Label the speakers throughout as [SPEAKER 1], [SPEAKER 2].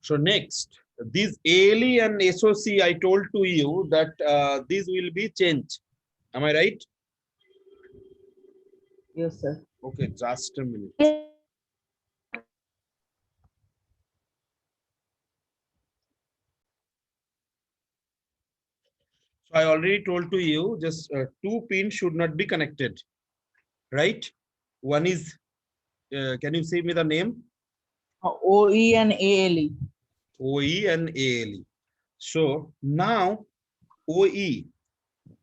[SPEAKER 1] So next, these ALE and SOC, I told to you that these will be changed. Am I right?
[SPEAKER 2] Yes, sir.
[SPEAKER 1] Okay, just a minute. So I already told to you, just two pins should not be connected, right? One is, can you say me the name?
[SPEAKER 2] OE and ALE.
[SPEAKER 1] OE and ALE. So now OE,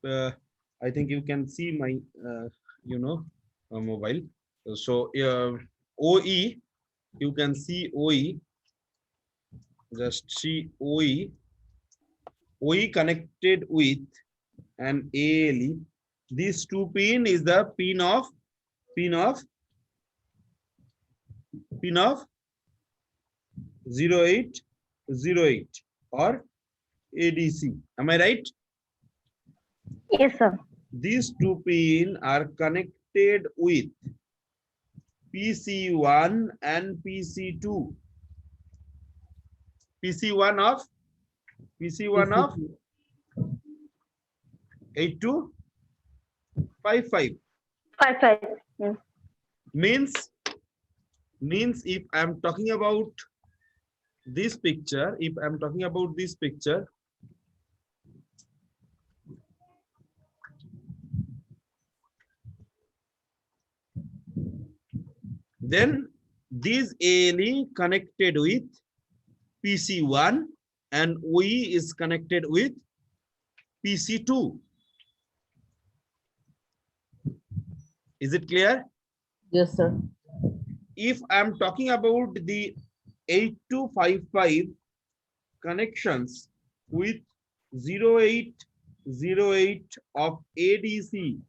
[SPEAKER 1] I think you can see my, mobile. So OE, you can see OE, just see OE, OE connected with an ALE. This two pin is the pin of 0808 or ADC. Am I right?
[SPEAKER 3] Yes, sir.
[SPEAKER 1] These two pins are connected with PC1 and PC2. PC1 of 8255
[SPEAKER 3] Five. Yes.
[SPEAKER 1] means if I'm talking about this picture, then this ALE connected with PC1 and OE is connected with PC2. Is it clear?
[SPEAKER 2] Yes, sir.
[SPEAKER 1] If I'm talking about the 8255 connections with 0808 of ADC,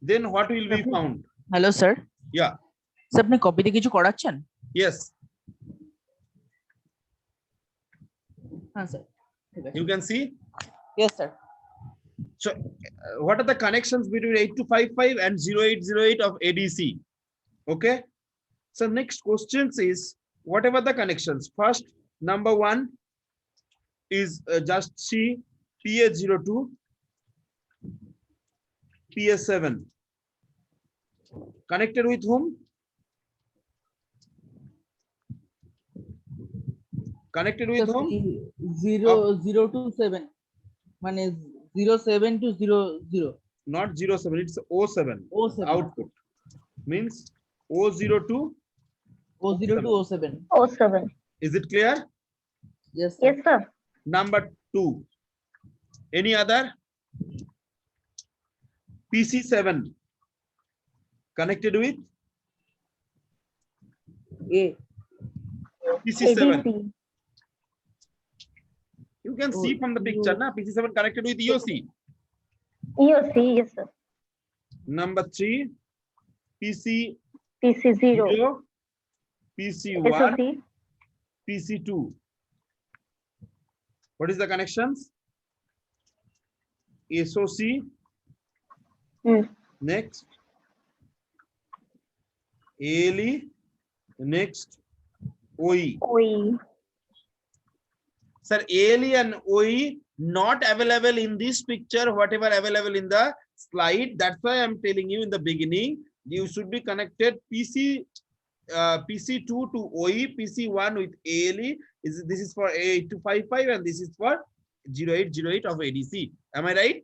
[SPEAKER 1] then what will be found?
[SPEAKER 2] Hello, sir.
[SPEAKER 1] Yeah.
[SPEAKER 2] Sir, আপনি কপিতে কিছু করাচ্ছেন?
[SPEAKER 1] Yes.
[SPEAKER 2] হ্যাঁ, sir.
[SPEAKER 1] You can see?
[SPEAKER 2] Yes, sir.
[SPEAKER 1] So what are the connections between 8255 and 0808 of ADC? Okay. So next questions is, whatever the connections, first number one is just see PA02, PS7 connected with whom? Connected with whom?
[SPEAKER 2] 007 মানে 07 to 00.
[SPEAKER 1] Not 07, it's 07.
[SPEAKER 2] 07.
[SPEAKER 1] Output means 002.
[SPEAKER 2] 00 to 07.
[SPEAKER 3] 07.
[SPEAKER 1] Is it clear?
[SPEAKER 2] Yes, sir.
[SPEAKER 3] Yes, sir.
[SPEAKER 1] Number two, any other? PC7 connected with
[SPEAKER 2] A.
[SPEAKER 1] PC7.
[SPEAKER 3] ADC.
[SPEAKER 1] You can see from the picture, na? PC7 connected with EOC.
[SPEAKER 3] EOC. Yes, sir.
[SPEAKER 1] Number three, PC0,
[SPEAKER 3] PC0.
[SPEAKER 1] PC1,
[SPEAKER 3] SOC.
[SPEAKER 1] PC2. What is the connections? SOC. Next, ALE. Next, OE.
[SPEAKER 3] OE.
[SPEAKER 1] Sir, ALE and OE not available in this picture, whatever available in the slide. That's why I'm telling you in the beginning, you should be connected PC2 to OE, PC1 with ALE. This is for A8255 and this is for 0808 of ADC. Am I right?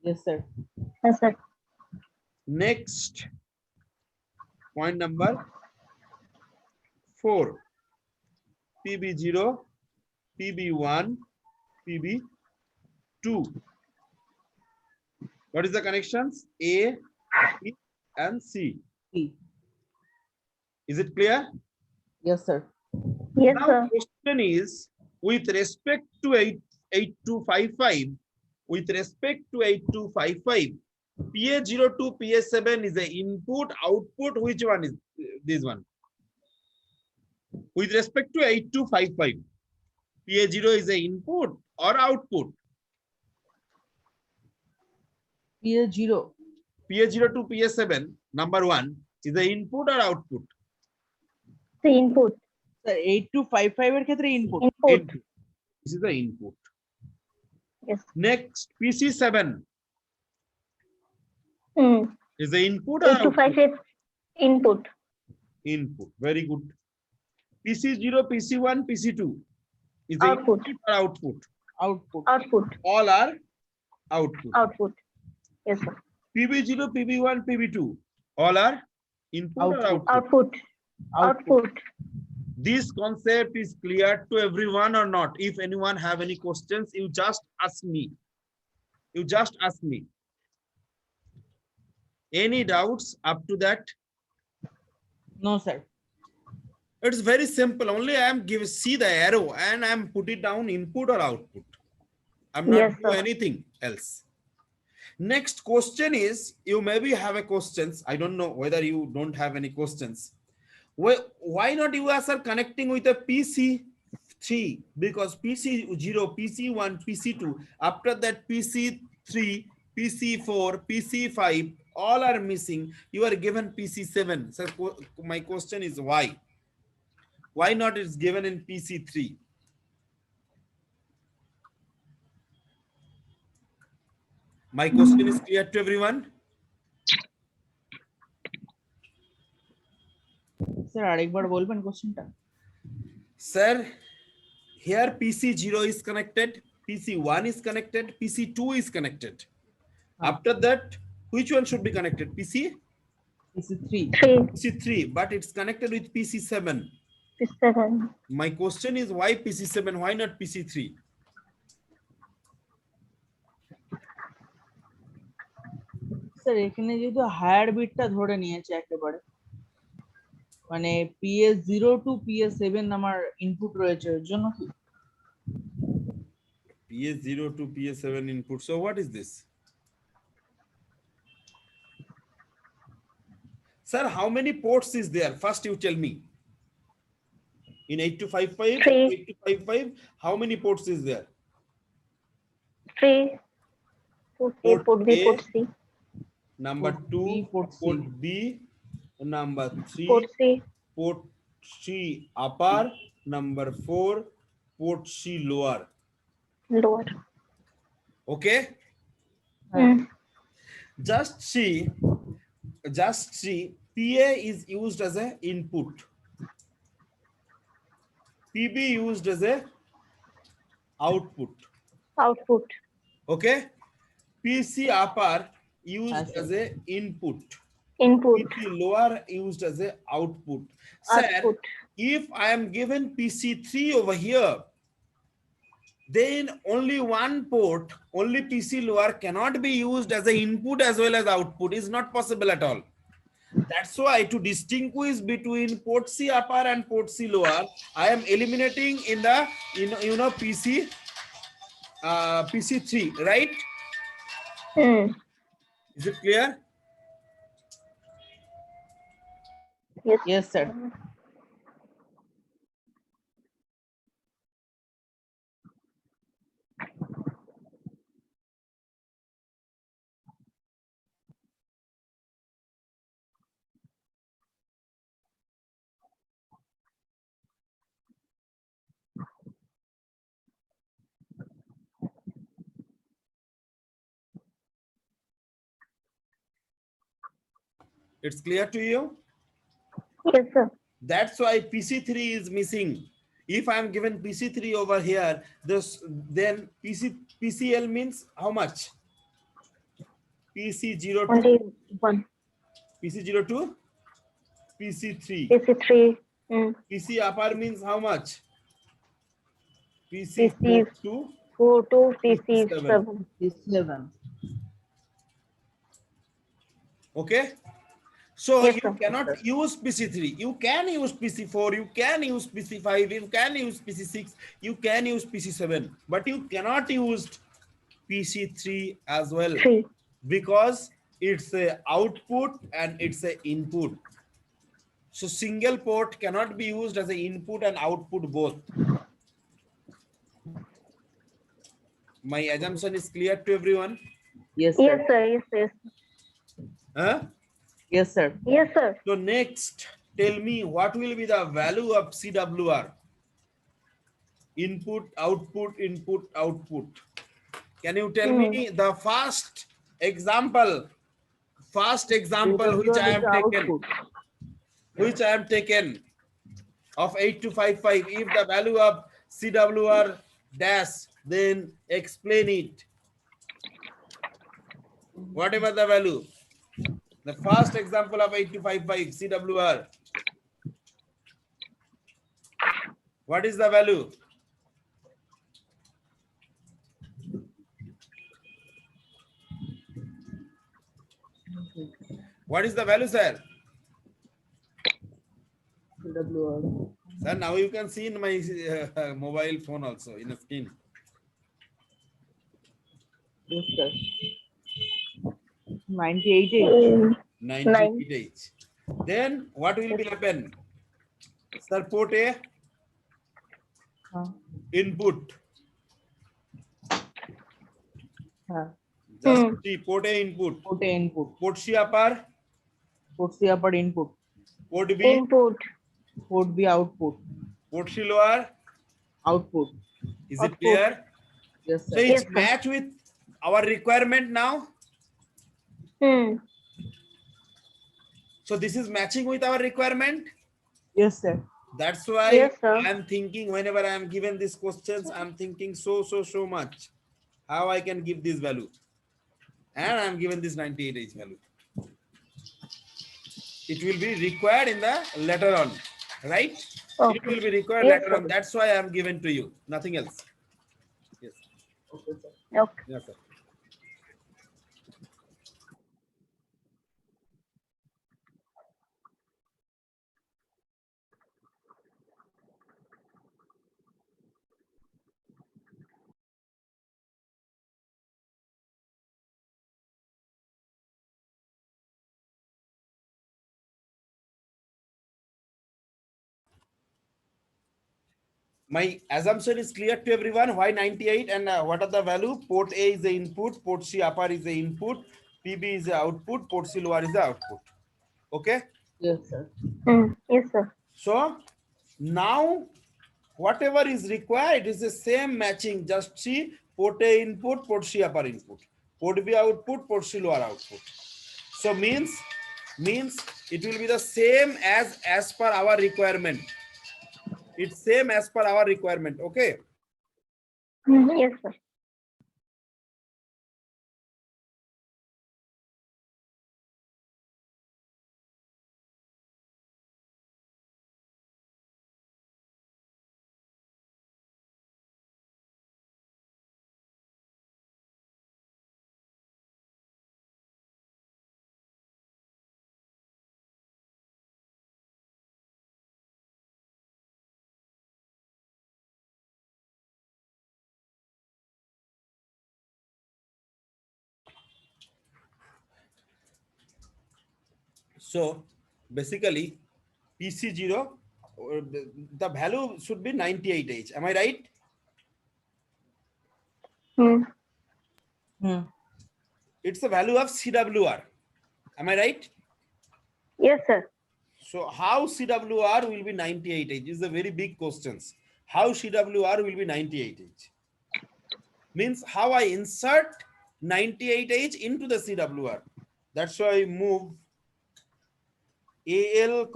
[SPEAKER 2] Yes, sir.
[SPEAKER 3] Yes, sir.
[SPEAKER 1] Next, point number 4. PB0, PB1, PB2. What is the connections? A, B, and C.
[SPEAKER 2] C.
[SPEAKER 1] Is it clear?
[SPEAKER 2] Yes, sir.
[SPEAKER 3] Yes,
[SPEAKER 1] Now,
[SPEAKER 3] sir.
[SPEAKER 1] question is, with respect to 8255, PA02, PA7 is the input, output. Which one is this one? With respect to 8255, PA0 is the input or output?
[SPEAKER 2] PA0.
[SPEAKER 1] PA0 to PA7, number one, is the input or output?
[SPEAKER 3] The input.
[SPEAKER 2] Sir, 8255 এর ক্ষেত্রে input.
[SPEAKER 3] Input.
[SPEAKER 1] Input. This is the input.
[SPEAKER 3] Yes.
[SPEAKER 1] Next, PC7
[SPEAKER 3] Hmm.
[SPEAKER 1] is the input or
[SPEAKER 3] 8255 input.
[SPEAKER 1] input? Very good. PC0, PC1, PC2 is the
[SPEAKER 3] Output.
[SPEAKER 1] input or output?
[SPEAKER 2] Output.
[SPEAKER 3] Output.
[SPEAKER 1] All are output.
[SPEAKER 3] Output. Yes, sir.
[SPEAKER 1] PB0, PB1, PB2 all are input or
[SPEAKER 2] Output.
[SPEAKER 1] output?
[SPEAKER 3] Output. Output.
[SPEAKER 1] This concept is clear to everyone or not? If anyone have any questions, you just ask me. You just ask me. Any doubts up to that?
[SPEAKER 2] No, sir.
[SPEAKER 1] It's very simple. Only I am see the arrow and I am put it down input or output. I'm not
[SPEAKER 3] Yes,
[SPEAKER 1] do
[SPEAKER 3] sir.
[SPEAKER 1] anything else. Next question is, you maybe have a questions. I don't know whether you don't have any questions. Why not you guys are connecting with a PC3? Because PC0, PC1, PC2, after that PC3, PC4, PC5, all are missing. You are given PC7. So my question is why? Why not it's given in PC3? My question is clear to everyone?
[SPEAKER 2] Sir, আরেকবার বলবেন কোশ্চেনটা?
[SPEAKER 1] Sir, here PC0 is connected, PC1 is connected, PC2 is connected. After that, which one should be connected?
[SPEAKER 2] PC3.
[SPEAKER 3] 3.
[SPEAKER 1] PC3, but it's connected with PC7.
[SPEAKER 3] 7.
[SPEAKER 1] My question is why PC7, why not PC3?
[SPEAKER 2] Sir এখানে যেহেতু higher বিটটা ধরে নিয়েছে একেবারে, মানে PS0 two PS7 আমার input রয়েছে, এর জন্য কি?
[SPEAKER 1] PS0 to PS7 input. So what is this? Sir, how many ports is there? First you tell me. In 8255,
[SPEAKER 3] 3.
[SPEAKER 1] 8255, how many ports is there?
[SPEAKER 3] 3. Port A,
[SPEAKER 1] Port
[SPEAKER 3] port B,
[SPEAKER 1] A.
[SPEAKER 3] port C.
[SPEAKER 1] Number
[SPEAKER 2] Port
[SPEAKER 1] 2,
[SPEAKER 2] B, port C.
[SPEAKER 1] port B. Number 3,
[SPEAKER 3] Port C.
[SPEAKER 1] port C upper. Number 4, port C lower.
[SPEAKER 3] Lower.
[SPEAKER 1] Okay?
[SPEAKER 3] Hmm.
[SPEAKER 1] Just see, PA is used as a input. PB used as a output.
[SPEAKER 3] Output.
[SPEAKER 1] Okay? PC upper used
[SPEAKER 2] Yes, sir.
[SPEAKER 1] as a input.
[SPEAKER 3] Input.
[SPEAKER 1] PC lower used as a output. Sir,
[SPEAKER 3] Output.
[SPEAKER 1] if I am given PC3 over here, then only one port, only PC lower cannot be used as an input as well as output. Is not possible at all. That's why to distinguish between port C upper and port C lower, I am eliminating in the PC3, right?
[SPEAKER 3] Hmm.
[SPEAKER 1] Is it clear?
[SPEAKER 3] Yes.
[SPEAKER 2] Yes, sir.
[SPEAKER 1] It's clear to you?
[SPEAKER 3] Yes, sir.
[SPEAKER 1] That's why PC3 is missing. If I am given PC3 over here, then PCL means how much? PC02,
[SPEAKER 3] Only one.
[SPEAKER 1] PC02, PC3.
[SPEAKER 3] PC3. Hmm.
[SPEAKER 1] PC upper means how much?
[SPEAKER 3] PC
[SPEAKER 1] PC42,
[SPEAKER 3] 4 to
[SPEAKER 1] PC7.
[SPEAKER 3] PC7.
[SPEAKER 2] PC7.
[SPEAKER 1] Okay? So
[SPEAKER 3] Yes,
[SPEAKER 1] you
[SPEAKER 3] sir.
[SPEAKER 1] cannot use PC3. You can use PC4, you can use PC5, you can use PC6, you can use PC7, but you cannot use PC3 as well,
[SPEAKER 3] 3.
[SPEAKER 1] because it's a output and it's a input. So single port cannot be used as an input and output both. My assumption is clear to everyone?
[SPEAKER 2] Yes,
[SPEAKER 3] Yes,
[SPEAKER 2] sir.
[SPEAKER 3] sir. Yes, yes.
[SPEAKER 1] Huh?
[SPEAKER 2] Yes, sir.
[SPEAKER 3] Yes, sir.
[SPEAKER 1] So next, tell me what will be the value of CWR? Input, output, input, output. Can you tell me the first example which
[SPEAKER 2] CWR
[SPEAKER 1] I
[SPEAKER 2] is
[SPEAKER 1] have
[SPEAKER 2] the
[SPEAKER 1] taken,
[SPEAKER 2] output.
[SPEAKER 1] of 8255? If the value of CWR dash, then explain it. Whatever the value, the first example of 8255 CWR, what is the value? What is the value, sir?
[SPEAKER 2] CWR.
[SPEAKER 1] Sir, now you can see in my mobile phone also in the screen.
[SPEAKER 2] Yes, sir. 98H.
[SPEAKER 1] 98H. Then what will be happen? Sir, port A, input. Just see, port A input.
[SPEAKER 2] Port A input.
[SPEAKER 1] Port C upper,
[SPEAKER 2] Port C upper input.
[SPEAKER 1] port B,
[SPEAKER 3] Input.
[SPEAKER 2] Port B output.
[SPEAKER 1] port C lower.
[SPEAKER 2] Output.
[SPEAKER 1] Is it clear?
[SPEAKER 2] Yes,
[SPEAKER 1] So
[SPEAKER 2] sir.
[SPEAKER 1] it's
[SPEAKER 3] Yes, sir.
[SPEAKER 1] match with our requirement now. So this is matching with our requirement.
[SPEAKER 2] Yes, sir.
[SPEAKER 1] That's why
[SPEAKER 3] Yes, sir.
[SPEAKER 1] I'm thinking whenever I am given these questions, I'm thinking so much how I can give this value. And I'm given this 98H value. It will be required in the later on, right?
[SPEAKER 3] Okay.
[SPEAKER 1] It will be required
[SPEAKER 3] Yes,
[SPEAKER 1] later
[SPEAKER 3] sir.
[SPEAKER 1] on. That's why I'm given to you, nothing else. Yes,
[SPEAKER 2] Okay, sir.
[SPEAKER 3] Okay.
[SPEAKER 1] yes, sir. My assumption is clear to everyone. Why 98 and what are the value? Port A is the input, port C upper is the input, PB is the output, port C lower is the output. Okay.
[SPEAKER 2] Yes, sir.
[SPEAKER 3] Yes, sir.
[SPEAKER 1] So now whatever is required is the same matching. Just see port A input, port C upper input, port B output, port C lower output. So means it will be the same as per our requirement. It's same as per our requirement. Okay.
[SPEAKER 3] Yes, sir.
[SPEAKER 1] So basically PC0, the value should be 98H. Am I right? It's the value of CWR. Am I right?
[SPEAKER 3] Yes, sir.
[SPEAKER 1] So how CWR will be 98H is a very big question. How CWR will be 98H? Means how I insert 98H into the CWR. That's why I move AL,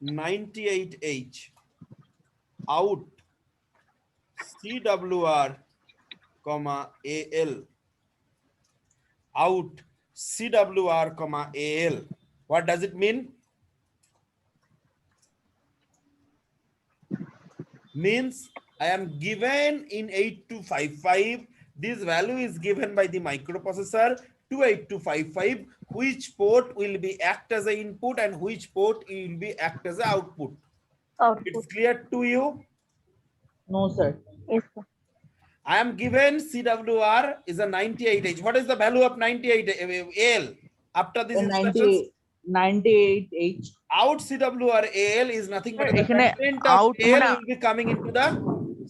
[SPEAKER 1] 98H out CWR, AL out CWR, AL. What does it mean? Means I am given in 8255, this value is given by the microprocessor to 8255, which port will be act as an input and which port will be act as an output.
[SPEAKER 3] Output.
[SPEAKER 1] It's clear to you?
[SPEAKER 2] No, sir.
[SPEAKER 3] Yes, sir.
[SPEAKER 1] I am given CWR is a 98H. What is the value of 98 AL after this instructions?
[SPEAKER 2] 98H.
[SPEAKER 1] Out CWR AL is nothing but the
[SPEAKER 2] এখানে
[SPEAKER 1] content of
[SPEAKER 2] out
[SPEAKER 1] AL
[SPEAKER 2] মানে
[SPEAKER 1] will be coming into the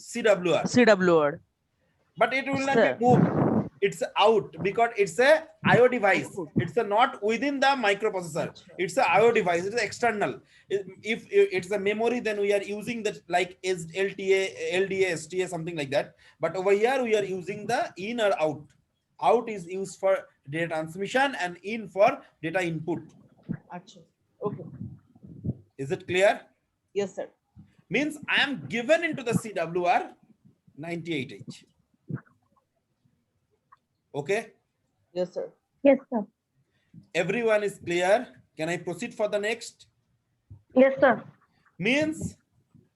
[SPEAKER 1] CWR.
[SPEAKER 2] CWR.
[SPEAKER 1] But it will not
[SPEAKER 2] Sir.
[SPEAKER 1] be moved. It's out because it's a IO device.
[SPEAKER 2] Output.
[SPEAKER 1] It's a not within the microprocessor.
[SPEAKER 2] Acha.
[SPEAKER 1] It's a IO device. It's external. If it's a memory, then we are using that like is LTA, LDA, STA, something like that. But over here we are using the in or out. Out is used for data transmission and in for data input.
[SPEAKER 2] Acha. Okay.
[SPEAKER 1] Is it clear?
[SPEAKER 2] Yes, sir.
[SPEAKER 1] Means I am given into the CWR 98H. Okay.
[SPEAKER 2] Yes, sir.
[SPEAKER 3] Yes, sir.
[SPEAKER 1] Everyone is clear. Can I proceed for the next?
[SPEAKER 3] Yes, sir.
[SPEAKER 1] Means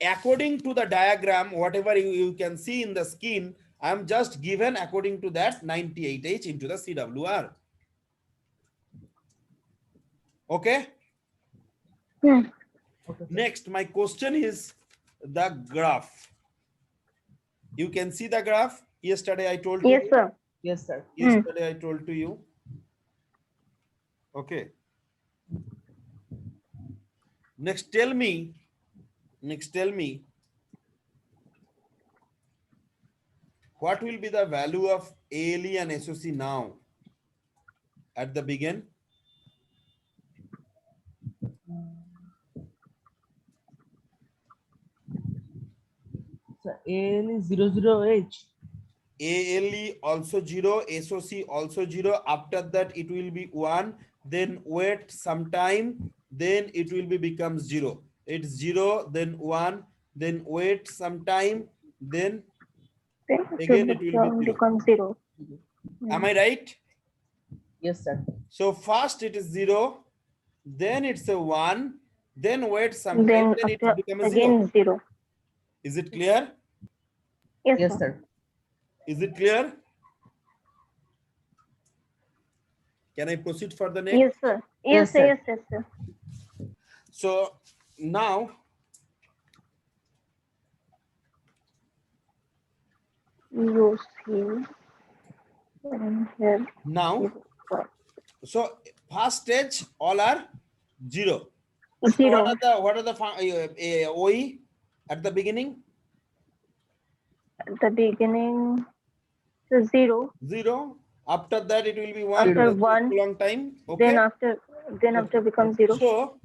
[SPEAKER 1] according to the diagram, whatever you can see in the screen, I'm just given according to that 98H into the CWR. Okay.
[SPEAKER 3] Hmm.
[SPEAKER 2] Okay. Sir.
[SPEAKER 1] Next, my question is the graph. You can see the graph. Yesterday I told
[SPEAKER 3] Yes,
[SPEAKER 1] you.
[SPEAKER 3] sir.
[SPEAKER 2] Yes, sir.
[SPEAKER 1] Yesterday I told to you. Okay. Next, tell me. What will be the value of ALE and SOC now at the begin?
[SPEAKER 2] Sir, AL is 00H.
[SPEAKER 1] ALE also 0, SOC also 0. After that, it will be 1. Then wait some time. Then it will be become 0. It's 0, then 1. Then wait some time. Then
[SPEAKER 3] Then
[SPEAKER 1] again it will be 0.
[SPEAKER 3] become 0.
[SPEAKER 1] Am I right?
[SPEAKER 2] Yes, sir.
[SPEAKER 1] So first it is 0. Then it's a 1. Then wait some time.
[SPEAKER 3] Then
[SPEAKER 1] Then it
[SPEAKER 3] after
[SPEAKER 1] becomes a 0.
[SPEAKER 3] again 0.
[SPEAKER 1] Is it clear?
[SPEAKER 3] Yes,
[SPEAKER 2] Yes,
[SPEAKER 3] sir.
[SPEAKER 2] sir.
[SPEAKER 1] Is it clear? Can I proceed for the next?
[SPEAKER 3] Yes, sir.
[SPEAKER 2] Yes,
[SPEAKER 3] Yes, sir.
[SPEAKER 2] sir.
[SPEAKER 3] Yes, yes, sir.
[SPEAKER 1] So now
[SPEAKER 3] You see. And here.
[SPEAKER 1] now so first stage all are 0. So
[SPEAKER 3] 0.
[SPEAKER 1] what are the OE at the beginning?
[SPEAKER 3] At the beginning, so 0.
[SPEAKER 1] 0. After that it will be 1
[SPEAKER 3] After
[SPEAKER 1] for a
[SPEAKER 3] 1,
[SPEAKER 1] long time. Okay.
[SPEAKER 3] then after becomes 0.
[SPEAKER 1] So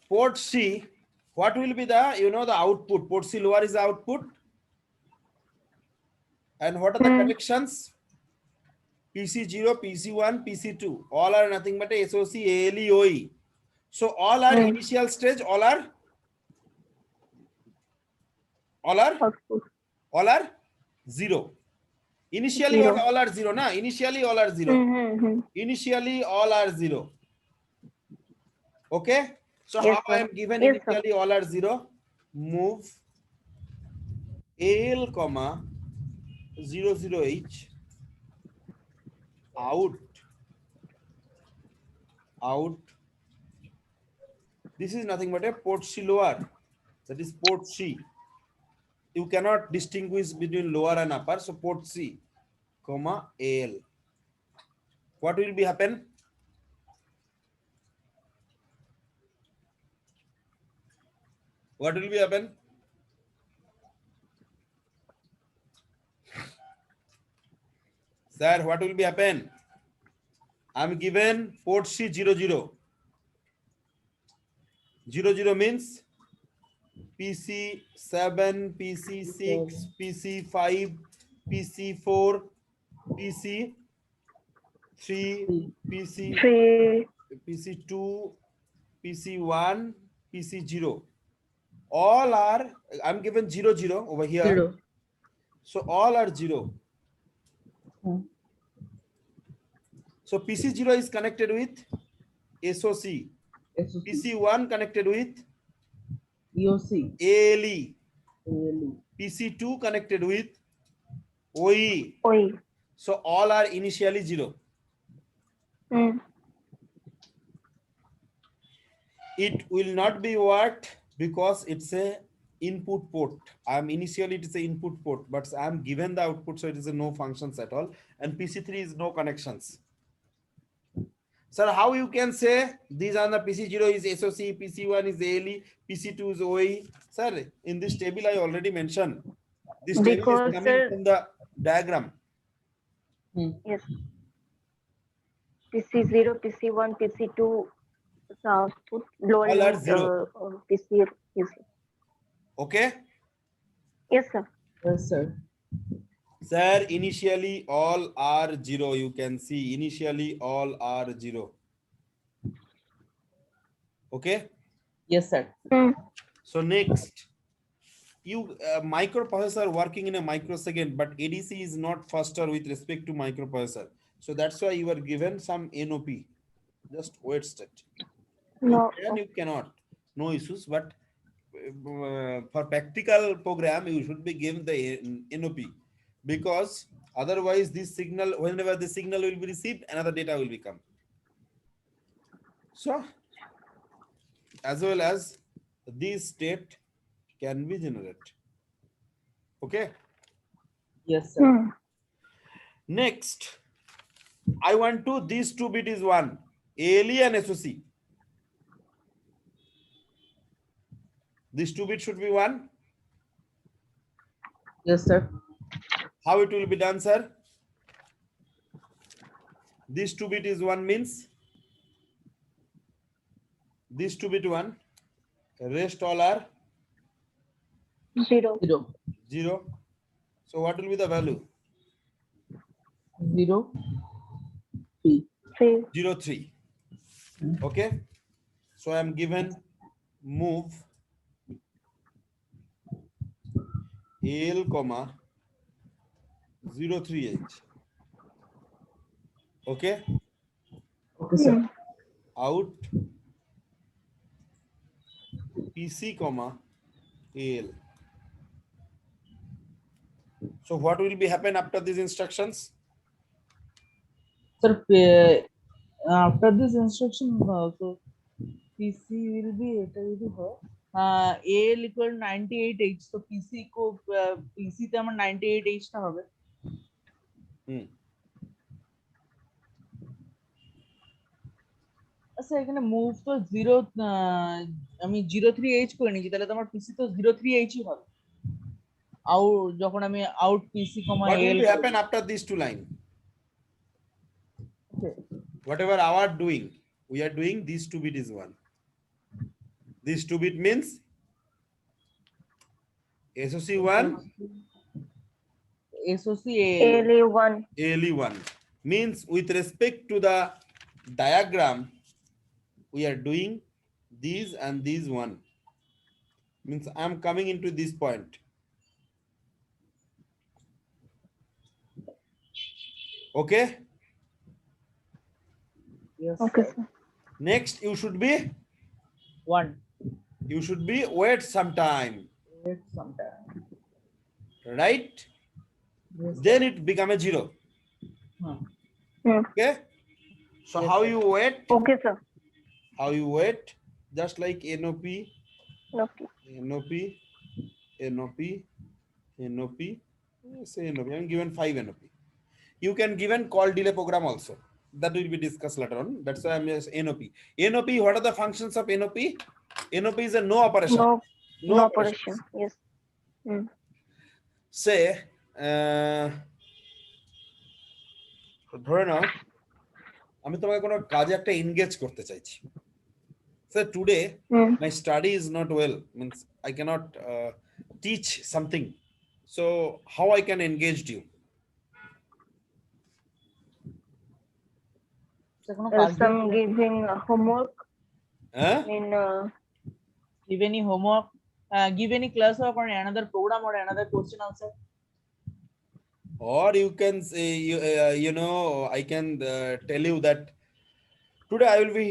[SPEAKER 1] port C, what will be the the output? Port C lower is the output. And what are the connections? PC0, PC1, PC2. All are nothing but a SOC, ALE, OE. So all are initial stage, all are
[SPEAKER 3] Output.
[SPEAKER 1] 0. Initially
[SPEAKER 3] 0.
[SPEAKER 1] all are 0, na? Initially all are 0.
[SPEAKER 3] Mm-hmm.
[SPEAKER 1] Initially all are 0. Okay. So
[SPEAKER 3] Yes,
[SPEAKER 1] how I
[SPEAKER 3] sir.
[SPEAKER 1] am given
[SPEAKER 3] Yes, sir.
[SPEAKER 1] initially all are 0? Move AL, 00H out. This is nothing but a port C lower. That is port C. You cannot distinguish between lower and upper. So port C, AL. What will be happen? What will be happen? Sir, what will be happen? I'm given port C 00. 00 means PC7, PC6, PC5, PC4, PC3, PC,
[SPEAKER 3] 3.
[SPEAKER 1] PC2, PC1, PC0. All are, I'm given 00 over here.
[SPEAKER 2] 0.
[SPEAKER 1] So all are 0. So PC0 is connected with SOC.
[SPEAKER 2] SOC.
[SPEAKER 1] PC1 connected with
[SPEAKER 2] EOC.
[SPEAKER 1] ALE.
[SPEAKER 2] ALE.
[SPEAKER 1] PC2 connected with OE.
[SPEAKER 3] OE.
[SPEAKER 1] So all are initially 0. It will not be what? Because it's a input port. Initially it is a input port, but I'm given the output, so it is a no functions at all. And PC3 is no connections. Sir, how you can say these are the PC0 is SOC, PC1 is ALE, PC2 is OE? Sir, in this table I already mentioned. This table
[SPEAKER 3] Because,
[SPEAKER 1] is coming
[SPEAKER 3] sir,
[SPEAKER 1] from the diagram.
[SPEAKER 3] Yes. PC0, PC1, PC2 the output. Lower
[SPEAKER 1] All are
[SPEAKER 3] limit
[SPEAKER 1] zero.
[SPEAKER 3] PC is.
[SPEAKER 1] Okay.
[SPEAKER 3] Yes, sir.
[SPEAKER 2] Yes, sir.
[SPEAKER 1] Sir, initially all are zero. You can see initially all are zero. Okay.
[SPEAKER 2] Yes, sir.
[SPEAKER 3] Hmm.
[SPEAKER 1] So next, you microprocessor working in a microsecond, but ADC is not faster with respect to microprocessor. So that's why you are given some NOP. Just wait state. You
[SPEAKER 3] No.
[SPEAKER 1] can, you cannot. No issues. But for practical program, you should be given the NOP, because otherwise this signal, whenever the signal will be received, another data will become. So as well as this state can be generated. Okay.
[SPEAKER 2] Yes, sir.
[SPEAKER 3] Hmm.
[SPEAKER 1] Next, I want to, these 2 bit is 1, ALE and SOC. This 2 bit should be 1.
[SPEAKER 2] Yes, sir.
[SPEAKER 1] How it will be done, sir? This 2 bit is 1 means this 2 bit 1, rest all are
[SPEAKER 3] 0.
[SPEAKER 2] 0,
[SPEAKER 1] 0. So what will be the value?
[SPEAKER 2] 0, 3.
[SPEAKER 3] 3.
[SPEAKER 1] 0, 3. Okay. So I am given move AL comma 0, 3 H. Okay.
[SPEAKER 2] Okay, sir.
[SPEAKER 3] Hmm.
[SPEAKER 1] Out PC comma AL. So what will be happen after these instructions?
[SPEAKER 2] Sir, after this instruction, so PC will be, it will be her. AL equal 98H, so PC को PC তে আমার 98H টা হবে।
[SPEAKER 1] Hmm.
[SPEAKER 2] আচ্ছা এখানে move তো 0, আমি 03H করে নিয়েছি, তাহলে তো আমার PC তো 03H ই হবে। আউট যখন আমি out PC,
[SPEAKER 1] What will
[SPEAKER 2] AL
[SPEAKER 1] be happen after these 2 line? Whatever our doing, we are doing these 2 bit is 1. This 2 bit means SOC 1,
[SPEAKER 2] SOC
[SPEAKER 3] ALA1.
[SPEAKER 1] ALE 1. Means with respect to the diagram, we are doing these and these 1. Means I am coming into this point. Okay.
[SPEAKER 2] Yes,
[SPEAKER 3] Okay,
[SPEAKER 2] sir.
[SPEAKER 3] sir.
[SPEAKER 1] Next, you should be
[SPEAKER 2] 1.
[SPEAKER 1] wait some time,
[SPEAKER 2] Wait sometime.
[SPEAKER 1] right?
[SPEAKER 2] Yes,
[SPEAKER 1] Then it become a 0.
[SPEAKER 2] Hmm.
[SPEAKER 3] Hmm.
[SPEAKER 1] Okay. So
[SPEAKER 2] Yes,
[SPEAKER 1] how
[SPEAKER 2] sir.
[SPEAKER 1] you wait?
[SPEAKER 3] Okay, sir.
[SPEAKER 1] How you wait? Just like NOP,
[SPEAKER 3] Okay.
[SPEAKER 1] NOP, NOP, NOP. Say NOP. I'm given 5 NOP. You can given call delay program also. That will be discussed later on. That's why I'm just NOP. NOP, what are the functions of NOP? NOP is a no operation.
[SPEAKER 3] No,
[SPEAKER 1] No
[SPEAKER 3] no
[SPEAKER 1] operations.
[SPEAKER 3] operation. Yes. Hmm.
[SPEAKER 1] Say, ধরে নাও আমি তোমাকে কোনো কাজে একটা engage করতে চাইছি। Sir, today
[SPEAKER 3] Hmm.
[SPEAKER 1] my study is not well. Means I cannot teach something. So how I can engage you?
[SPEAKER 2] কোনো কাজ
[SPEAKER 3] Some giving homework.
[SPEAKER 1] Huh?
[SPEAKER 3] I mean,
[SPEAKER 2] give any homework, give any class work or another program or another question answer.
[SPEAKER 1] Or you can say, you know, I can tell you that today I will be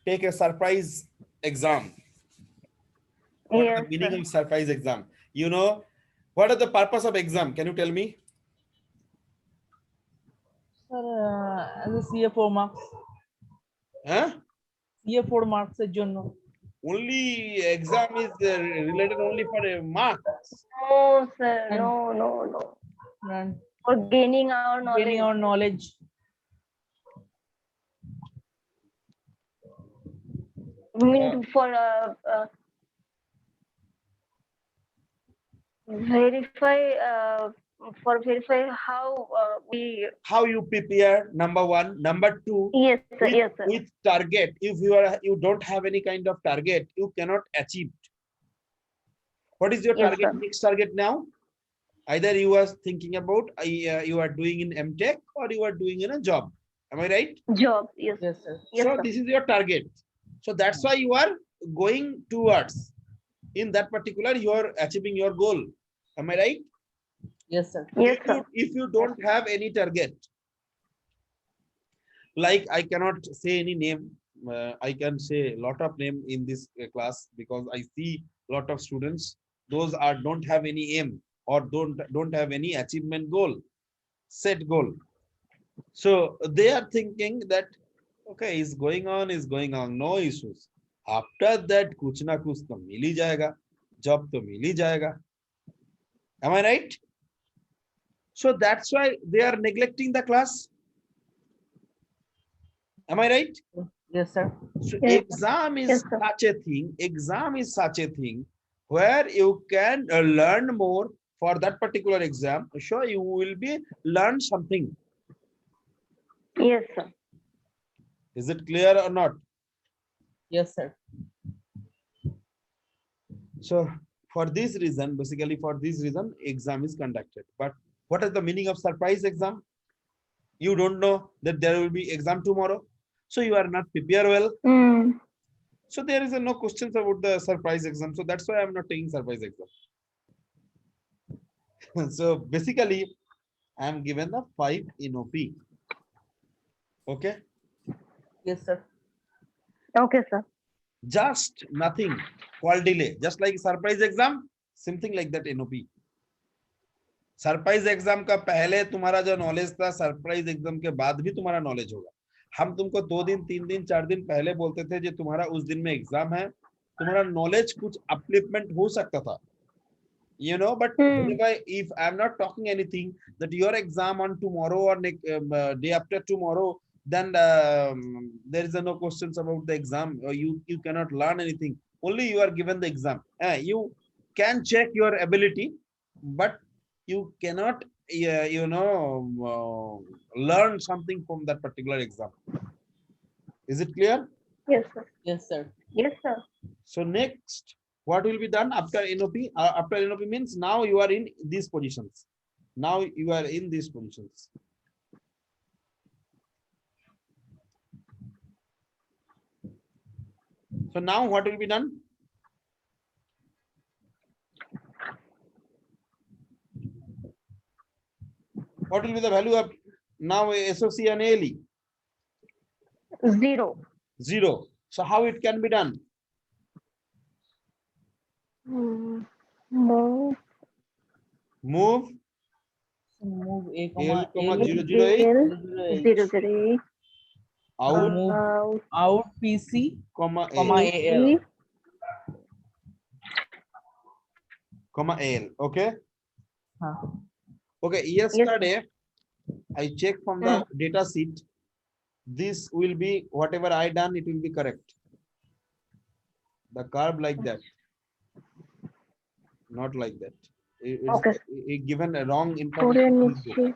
[SPEAKER 1] take a surprise exam. What is
[SPEAKER 3] yes,
[SPEAKER 1] the meaning
[SPEAKER 3] sir.
[SPEAKER 1] of surprise exam? You know, what are the purpose of exam? Can you tell me?
[SPEAKER 2] Sir, as a CA4 marks,
[SPEAKER 1] Huh?
[SPEAKER 2] CA4 marks এর জন্য।
[SPEAKER 1] Only exam is related only for a mark.
[SPEAKER 3] No, sir.
[SPEAKER 2] And-
[SPEAKER 3] No, no, no.
[SPEAKER 2] and
[SPEAKER 3] For gaining our knowledge.
[SPEAKER 2] gaining our knowledge.
[SPEAKER 3] I mean, for verify for verify how we.
[SPEAKER 1] How you prepare, number one. Number two,
[SPEAKER 3] Yes, sir.
[SPEAKER 1] with,
[SPEAKER 3] Yes, sir.
[SPEAKER 1] with target. If you don't have any kind of target, you cannot achieve. What is your
[SPEAKER 3] Yes,
[SPEAKER 1] target?
[SPEAKER 3] sir.
[SPEAKER 1] Next target now? Either you are thinking about you are doing in MTech or you are doing in a job. Am I right?
[SPEAKER 3] Job. Yes.
[SPEAKER 2] Yes, sir.
[SPEAKER 3] Yes,
[SPEAKER 1] So
[SPEAKER 3] sir.
[SPEAKER 1] this is your target. So that's why you are going towards in that particular you are achieving your goal. Am I right?
[SPEAKER 2] Yes, sir.
[SPEAKER 3] Yes, sir.
[SPEAKER 1] If you don't have any target, like I cannot say any name, I can say a lot of name in this class because I see lot of students, those are don't have any aim or don't have any achievement goal, set goal. So they are thinking that okay, is going on, no issues. After that kuch na kuch to mil hi jayega, job to mil hi jayega. Am I right? So that's why they are neglecting the class. Am I right?
[SPEAKER 2] Yes, sir.
[SPEAKER 1] So
[SPEAKER 3] Yes.
[SPEAKER 1] exam is
[SPEAKER 3] Yes, sir.
[SPEAKER 1] such a thing. Exam is such a thing where you can learn more for that particular exam. Sure, you will be learn something.
[SPEAKER 3] Yes, sir.
[SPEAKER 1] Is it clear or not?
[SPEAKER 2] Yes, sir.
[SPEAKER 1] So for this reason, basically for this reason, exam is conducted. But what is the meaning of surprise exam? You don't know that there will be exam tomorrow. So you are not prepared well.
[SPEAKER 3] Mm.
[SPEAKER 1] So there is no questions about the surprise exam. So that's why I'm not taking surprise exam. So basically, I'm given the 5 in OP. Okay.
[SPEAKER 2] Yes, sir.
[SPEAKER 3] Okay, sir.
[SPEAKER 1] Just nothing called delay. Just like surprise exam, something like that NOP. Surprise exam का पहले तुम्हारा जो knowledge था surprise exam के बाद भी तुम्हारा knowledge होगा. हम तुमको 2 दिन 3 दिन 4 दिन पहले बोलते थे जो तुम्हारा उस दिन में एग्जाम है, तुम्हारा नॉलेज कुछ अपलिफ्टमेंट हो सकता था, you know, but if I'm not talking anything that your exam on tomorrow or day after tomorrow, then there is no questions about the exam, or you cannot learn anything, only you are given the exam. You can check your ability, but you cannot learn something from that particular exam. Is it clear?
[SPEAKER 3] Yes, sir.
[SPEAKER 2] Yes, sir.
[SPEAKER 3] Yes, sir.
[SPEAKER 1] So next, what will be done after NOP? After NOP means now you are in these positions. Now you are in these positions. So now what will be done? What will be the value of now SOC and ALE?
[SPEAKER 3] 0.
[SPEAKER 1] 0. So how it can be done?
[SPEAKER 3] Move.
[SPEAKER 1] Move
[SPEAKER 2] Move A,
[SPEAKER 1] L,
[SPEAKER 2] A,
[SPEAKER 1] 008
[SPEAKER 3] 008
[SPEAKER 1] out,
[SPEAKER 2] move out PC,
[SPEAKER 1] comma
[SPEAKER 2] comma
[SPEAKER 1] AL,
[SPEAKER 2] AL.
[SPEAKER 1] comma AL. Okay.
[SPEAKER 2] Huh.
[SPEAKER 1] Okay. Yesterday, I checked from the data sheet. This will be whatever I done, it will be correct. The curve like that, not like that. It given a wrong information. In this book.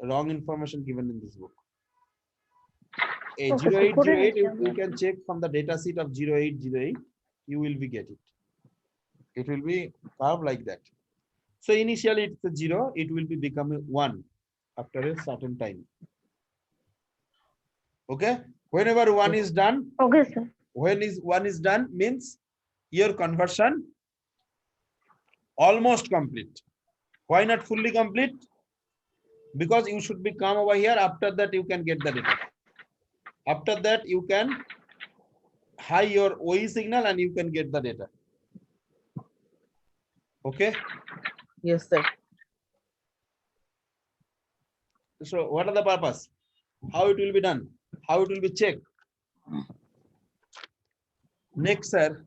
[SPEAKER 1] Wrong information given in this book. A 0808, you can check from the data sheet of 0808, you will be get it. It will be curved like that. So initially it's a 0, it will be becoming 1 after a certain time. Okay. Whenever 1 is done,
[SPEAKER 3] Okay, sir.
[SPEAKER 1] when is 1 is done means your conversion almost complete. Why not fully complete? Because you should be come over here. After that you can get the data. After that you can high your OE signal and you can get the data. Okay.
[SPEAKER 2] Yes, sir.
[SPEAKER 1] So what are the purpose? How it will be done? How it will be checked? Next, sir.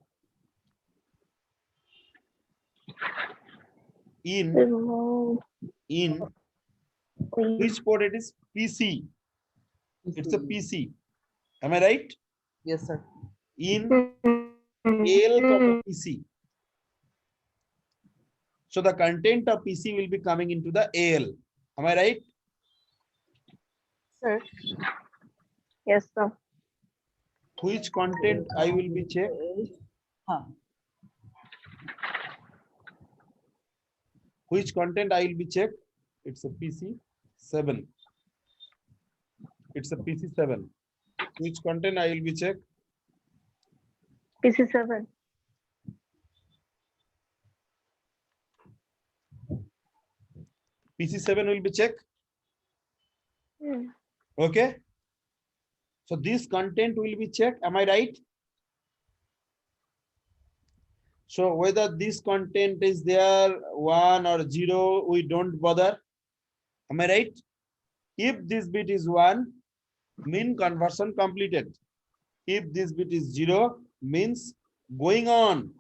[SPEAKER 1] In which port it is? PC. It's a PC. Am I right?
[SPEAKER 2] Yes, sir.
[SPEAKER 1] In AL, PC. So the content of PC will be coming into the AL. Am I right?
[SPEAKER 2] Sir.
[SPEAKER 3] Yes, sir.
[SPEAKER 1] Which content I will be check?
[SPEAKER 2] Huh.
[SPEAKER 1] Which content I will be check? It's a PC7. It's a PC7. Which content I will be check?
[SPEAKER 3] PC7.
[SPEAKER 1] PC7 will be check.
[SPEAKER 3] Hmm.
[SPEAKER 1] Okay. So this content will be checked. Am I right? So whether this content is there 1 or 0, we don't bother. Am I right? If this bit is 1, mean conversion completed. If this bit is 0, means going on.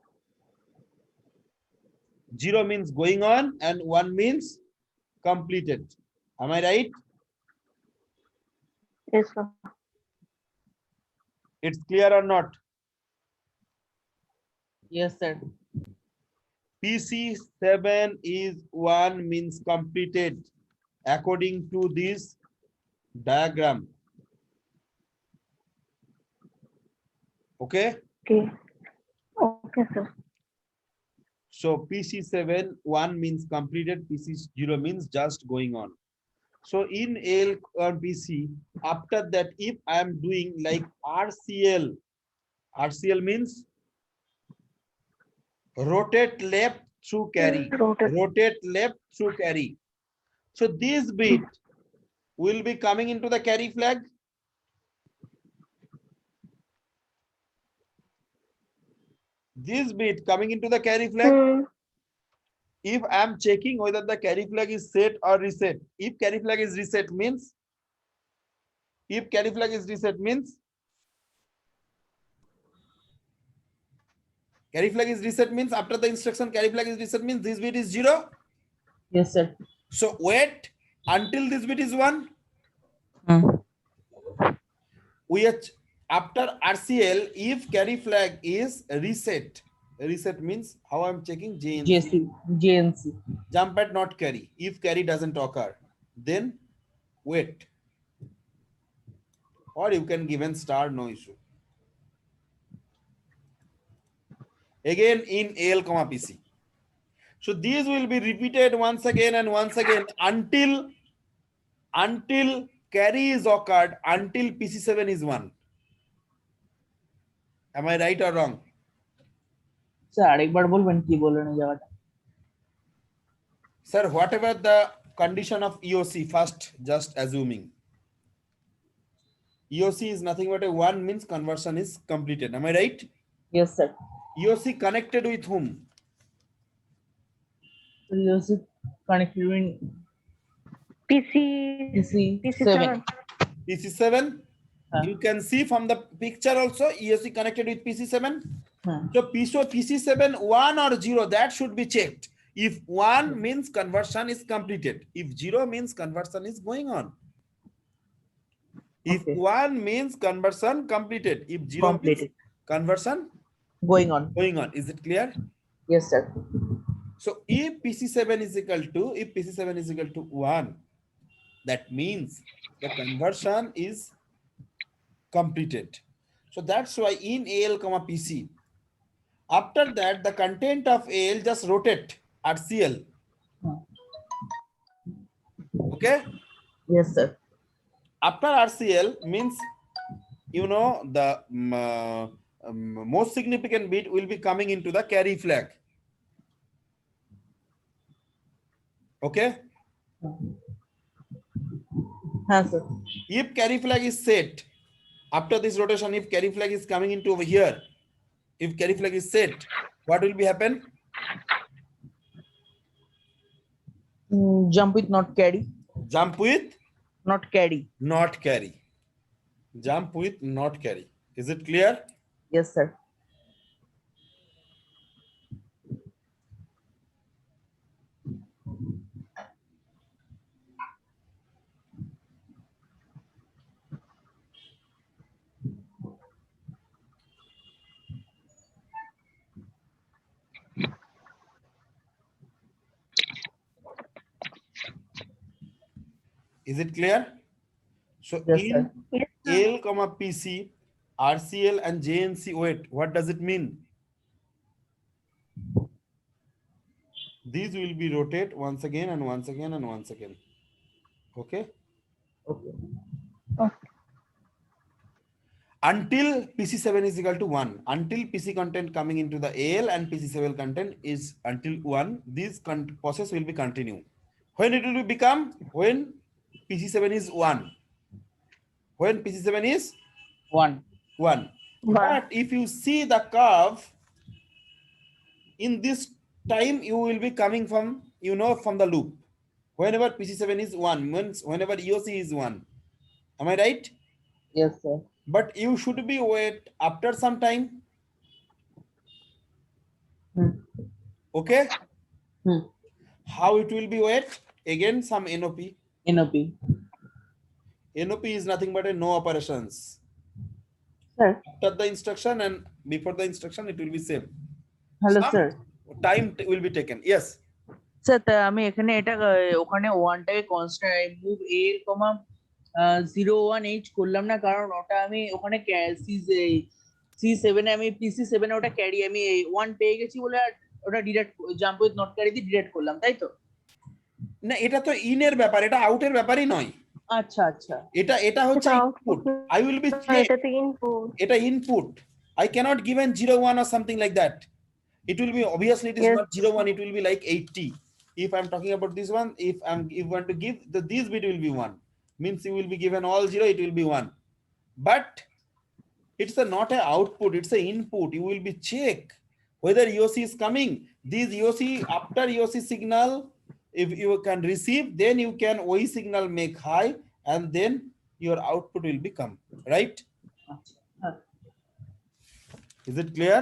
[SPEAKER 1] 0 means going on and 1 means completed. Am I right?
[SPEAKER 3] Yes, sir.
[SPEAKER 1] It's clear or not?
[SPEAKER 2] Yes, sir.
[SPEAKER 1] PC7 is 1 means completed according to this diagram. Okay.
[SPEAKER 3] Okay. Okay, sir.
[SPEAKER 1] So PC7 1 means completed, PC0 means just going on. So in AL or PC, after that, if I am doing like RCL means rotate left through carry, rotate left through carry. So this bit will be coming into the carry flag. This bit coming into the carry flag.
[SPEAKER 3] Hmm.
[SPEAKER 1] If I am checking whether the carry flag is set or reset, if carry flag is reset means, carry flag is reset means after the instruction carry flag is reset means this bit is 0.
[SPEAKER 2] Yes, sir.
[SPEAKER 1] So wait until this bit is 1.
[SPEAKER 2] Hmm.
[SPEAKER 1] We are after RCL, if carry flag is reset means how I'm checking JNC.
[SPEAKER 2] JNC.
[SPEAKER 1] Jump at not carry. If carry doesn't occur, then wait. Or you can give an star, no issue. Again in AL, PC. So these will be repeated once again and once again until carry is occurred, until PC7 is 1. Am I right or wrong?
[SPEAKER 2] Sir, एक बार बोलবেন কি বলেন এই জায়গাটা?
[SPEAKER 1] Sir, whatever the condition of EOC, first just assuming. EOC is nothing but a 1 means conversion is completed. Am I right?
[SPEAKER 2] Yes, sir.
[SPEAKER 1] EOC connected with whom?
[SPEAKER 2] EOC connected in
[SPEAKER 3] PC7.
[SPEAKER 1] PC7. You can see from the picture also EOC connected with PC7. So PC7 1 or 0, that should be checked. If 1 means conversion is completed, if 0 means conversion is going on. If 1 means conversion completed, if 0 means conversion
[SPEAKER 2] going on.
[SPEAKER 1] Is it clear?
[SPEAKER 2] Yes, sir.
[SPEAKER 1] So if PC7 is equal to 1, that means the conversion is completed. So that's why in AL, PC, after that the content of AL just rotate RCL. Okay.
[SPEAKER 2] Yes, sir.
[SPEAKER 1] After RCL means, you know, the most significant bit will be coming into the carry flag. Okay.
[SPEAKER 2] Yes, sir.
[SPEAKER 1] If carry flag is set after this rotation, if carry flag is coming into over here, if carry flag is set, what will be happen?
[SPEAKER 2] Jump with not carry.
[SPEAKER 1] Jump with
[SPEAKER 2] not carry.
[SPEAKER 1] Not carry. Jump with not carry. Is it clear?
[SPEAKER 2] Yes, sir.
[SPEAKER 1] Is it clear? So
[SPEAKER 2] Yes,
[SPEAKER 1] in
[SPEAKER 2] sir.
[SPEAKER 3] Yes, sir.
[SPEAKER 1] AL, PC, RCL and JNC weight, what does it mean? These will be rotate once again and once again and once again. Okay.
[SPEAKER 2] Okay.
[SPEAKER 1] Until PC7 is equal to 1. Until PC content coming into the AL and PC7 content is until 1. This process will be continue. When it will become? When PC7 is 1. When PC7 is
[SPEAKER 2] 1.
[SPEAKER 1] 1.
[SPEAKER 3] One.
[SPEAKER 1] But if you see the curve, in this time you will be coming from, from the loop. Whenever PC7 is 1, means whenever EOC is 1. Am I right?
[SPEAKER 2] Yes, sir.
[SPEAKER 1] But you should be wait after some time.
[SPEAKER 2] Hmm.
[SPEAKER 1] Okay.
[SPEAKER 2] Hmm.
[SPEAKER 1] How it will be wait? Again, some NOP.
[SPEAKER 2] NOP.
[SPEAKER 1] NOP is nothing but a no operations.
[SPEAKER 2] Sir.
[SPEAKER 1] After the instruction and before the instruction, it will be same.
[SPEAKER 2] Hello,
[SPEAKER 1] Some
[SPEAKER 2] sir.
[SPEAKER 1] time will be taken. Yes.
[SPEAKER 2] Sir তা আমি এখানে এটা ওখানে ওয়ানটাকে constant move এ কমা 01H করলাম না, কারণ ওটা আমি ওখানে C7 এ আমি PC7 এ ওটা ক্যারি আমি 1 পেয়ে গেছি বলে আর ওটা direct jump with not carry দিয়ে ডিরেক্ট করলাম, তাই তো?
[SPEAKER 1] না, এটা তো ইনের ব্যাপার, এটা আউটের ব্যাপারই নয়।
[SPEAKER 2] আচ্ছা আচ্ছা,
[SPEAKER 1] এটা হচ্ছে ইনপুট। I will be
[SPEAKER 3] এটা তো ইনপুট।
[SPEAKER 1] এটা input. I cannot give an 01 or something like that. It will be obviously it is
[SPEAKER 3] Yes.
[SPEAKER 1] not 01, it will be like 80. If I'm talking about this one, if you want to give this bit will be 1, means you will be given all 0, it will be 1. But it's not an output, it's an input. You will be check whether EOC is coming. This EOC, after EOC signal, if you can receive, then you can OE signal make high, and then your output will become right. Is it clear?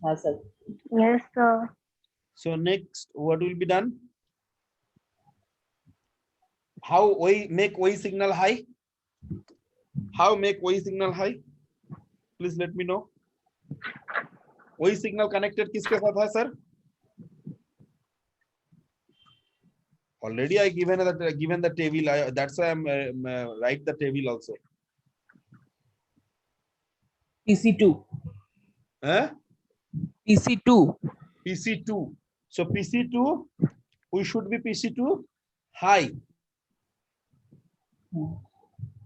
[SPEAKER 2] হ্যাঁ sir.
[SPEAKER 3] Yes, sir.
[SPEAKER 1] So next, what will be done? How we make OE signal high? How make OE signal high? Please let me know. OE signal connected किसके साथ है sir? Already I given the table. That's why I'm write the table also.
[SPEAKER 2] PC2.
[SPEAKER 1] Huh?
[SPEAKER 2] PC2.
[SPEAKER 1] PC2. So PC2, we should be PC2 high.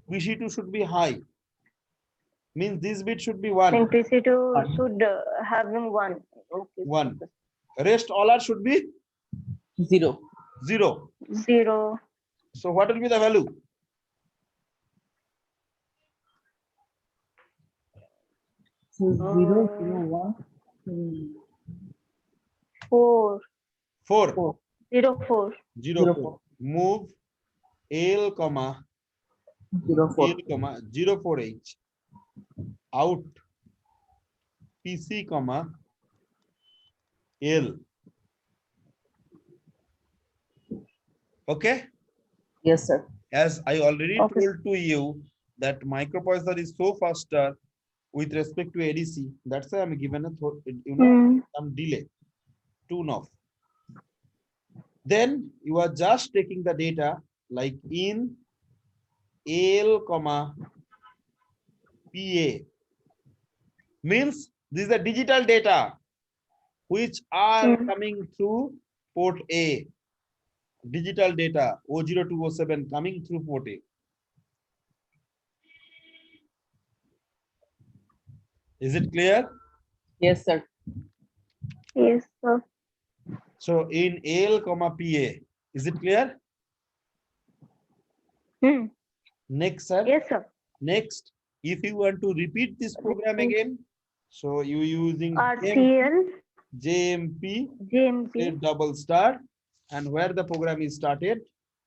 [SPEAKER 1] PC2 should be high. Means this bit should be 1.
[SPEAKER 3] And PC2 should having 1. Okay.
[SPEAKER 1] 1. Rest all are should be
[SPEAKER 2] 0.
[SPEAKER 1] 0.
[SPEAKER 3] 0.
[SPEAKER 1] So what will be the value?
[SPEAKER 2] So 0, 0, 1.
[SPEAKER 3] 4.
[SPEAKER 1] 4.
[SPEAKER 3] 0, 4.
[SPEAKER 1] 0, 4. Move L, comma
[SPEAKER 2] 04.
[SPEAKER 1] L, comma 04H out PC, comma L. Okay.
[SPEAKER 2] Yes, sir.
[SPEAKER 1] As I already
[SPEAKER 3] Okay.
[SPEAKER 1] told to you that microprocessor is so faster with respect to ADC. That's why I'm given a some delay, tune off. Then you are just taking the data like in L, comma PA. Means these are digital data which are coming through port A. Digital data 00207 coming through port A. Is it clear?
[SPEAKER 2] Yes, sir.
[SPEAKER 3] Yes, sir.
[SPEAKER 1] So in L, comma PA, is it clear? Next, sir.
[SPEAKER 3] Yes, sir.
[SPEAKER 1] Next, if you want to repeat this program again, so you using
[SPEAKER 3] RCL,
[SPEAKER 1] JMP,
[SPEAKER 3] JMP.
[SPEAKER 1] say double star, and where the program is started,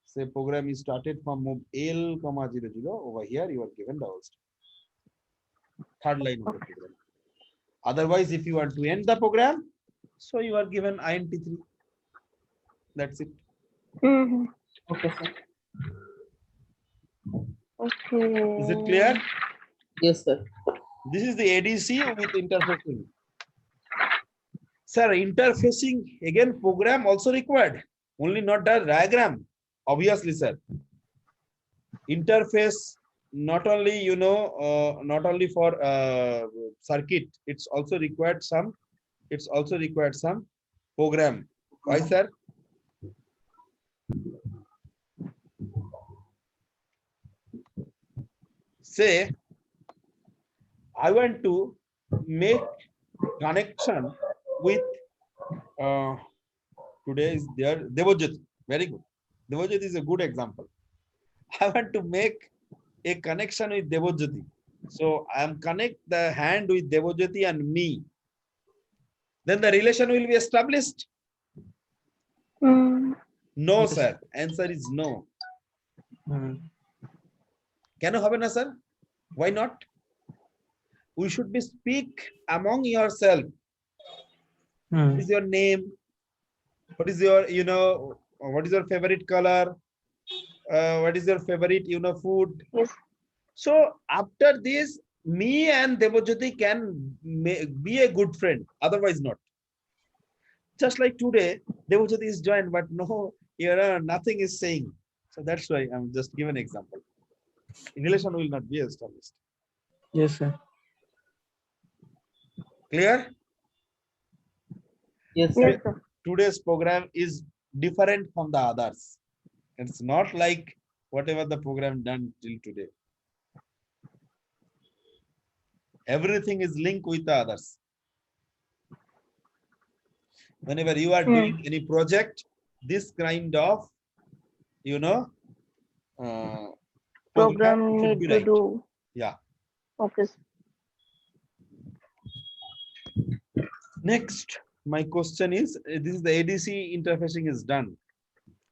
[SPEAKER 1] say program is started from move L, comma 00, over here you are given double star. Third line of the program. Otherwise, if you want to end the program, so you are given INT3. That's it.
[SPEAKER 2] Okay, sir.
[SPEAKER 3] Okay.
[SPEAKER 1] Is it clear?
[SPEAKER 2] Yes, sir.
[SPEAKER 1] This is the ADC with interfacing. Sir, interfacing again program also required, only not the diagram. obviously, sir, interface not only, not only for circuit, it's also required some, program. Why, sir? Say, I want to make connection with, today is there, Devojit. Very good. Devojit is a good example. I want to make a connection with Devojyoti. So I am connect the hand with Devojyoti and me. Then the relation will be established.
[SPEAKER 3] Hmm.
[SPEAKER 1] No,
[SPEAKER 4] Yes.
[SPEAKER 1] sir. Answer is no.
[SPEAKER 4] Mm.
[SPEAKER 1] Can you have an answer? Why not? We should be speak among yourself. What
[SPEAKER 4] Mm.
[SPEAKER 1] is your name? What is your, what is your favorite color? What is your favorite, food?
[SPEAKER 3] Yes.
[SPEAKER 1] So after this, me and Devojyoti can be a good friend. Otherwise not. Just like today, Devojyoti is joined, but no, nothing is saying. So that's why I'm just giving an example. Relation will not be established.
[SPEAKER 4] Yes, sir.
[SPEAKER 1] Clear?
[SPEAKER 2] Yes, sir.
[SPEAKER 3] Yes, sir.
[SPEAKER 1] Today's program is different from the others. It's not like whatever the program done till today. Everything is linked with the others. Whenever you are doing any project, this kind of, uh, program
[SPEAKER 3] Program
[SPEAKER 1] should
[SPEAKER 3] need
[SPEAKER 1] be
[SPEAKER 3] to
[SPEAKER 1] right.
[SPEAKER 3] do.
[SPEAKER 1] Yeah.
[SPEAKER 3] Okay.
[SPEAKER 1] Next, my question is, this is the ADC interfacing is done.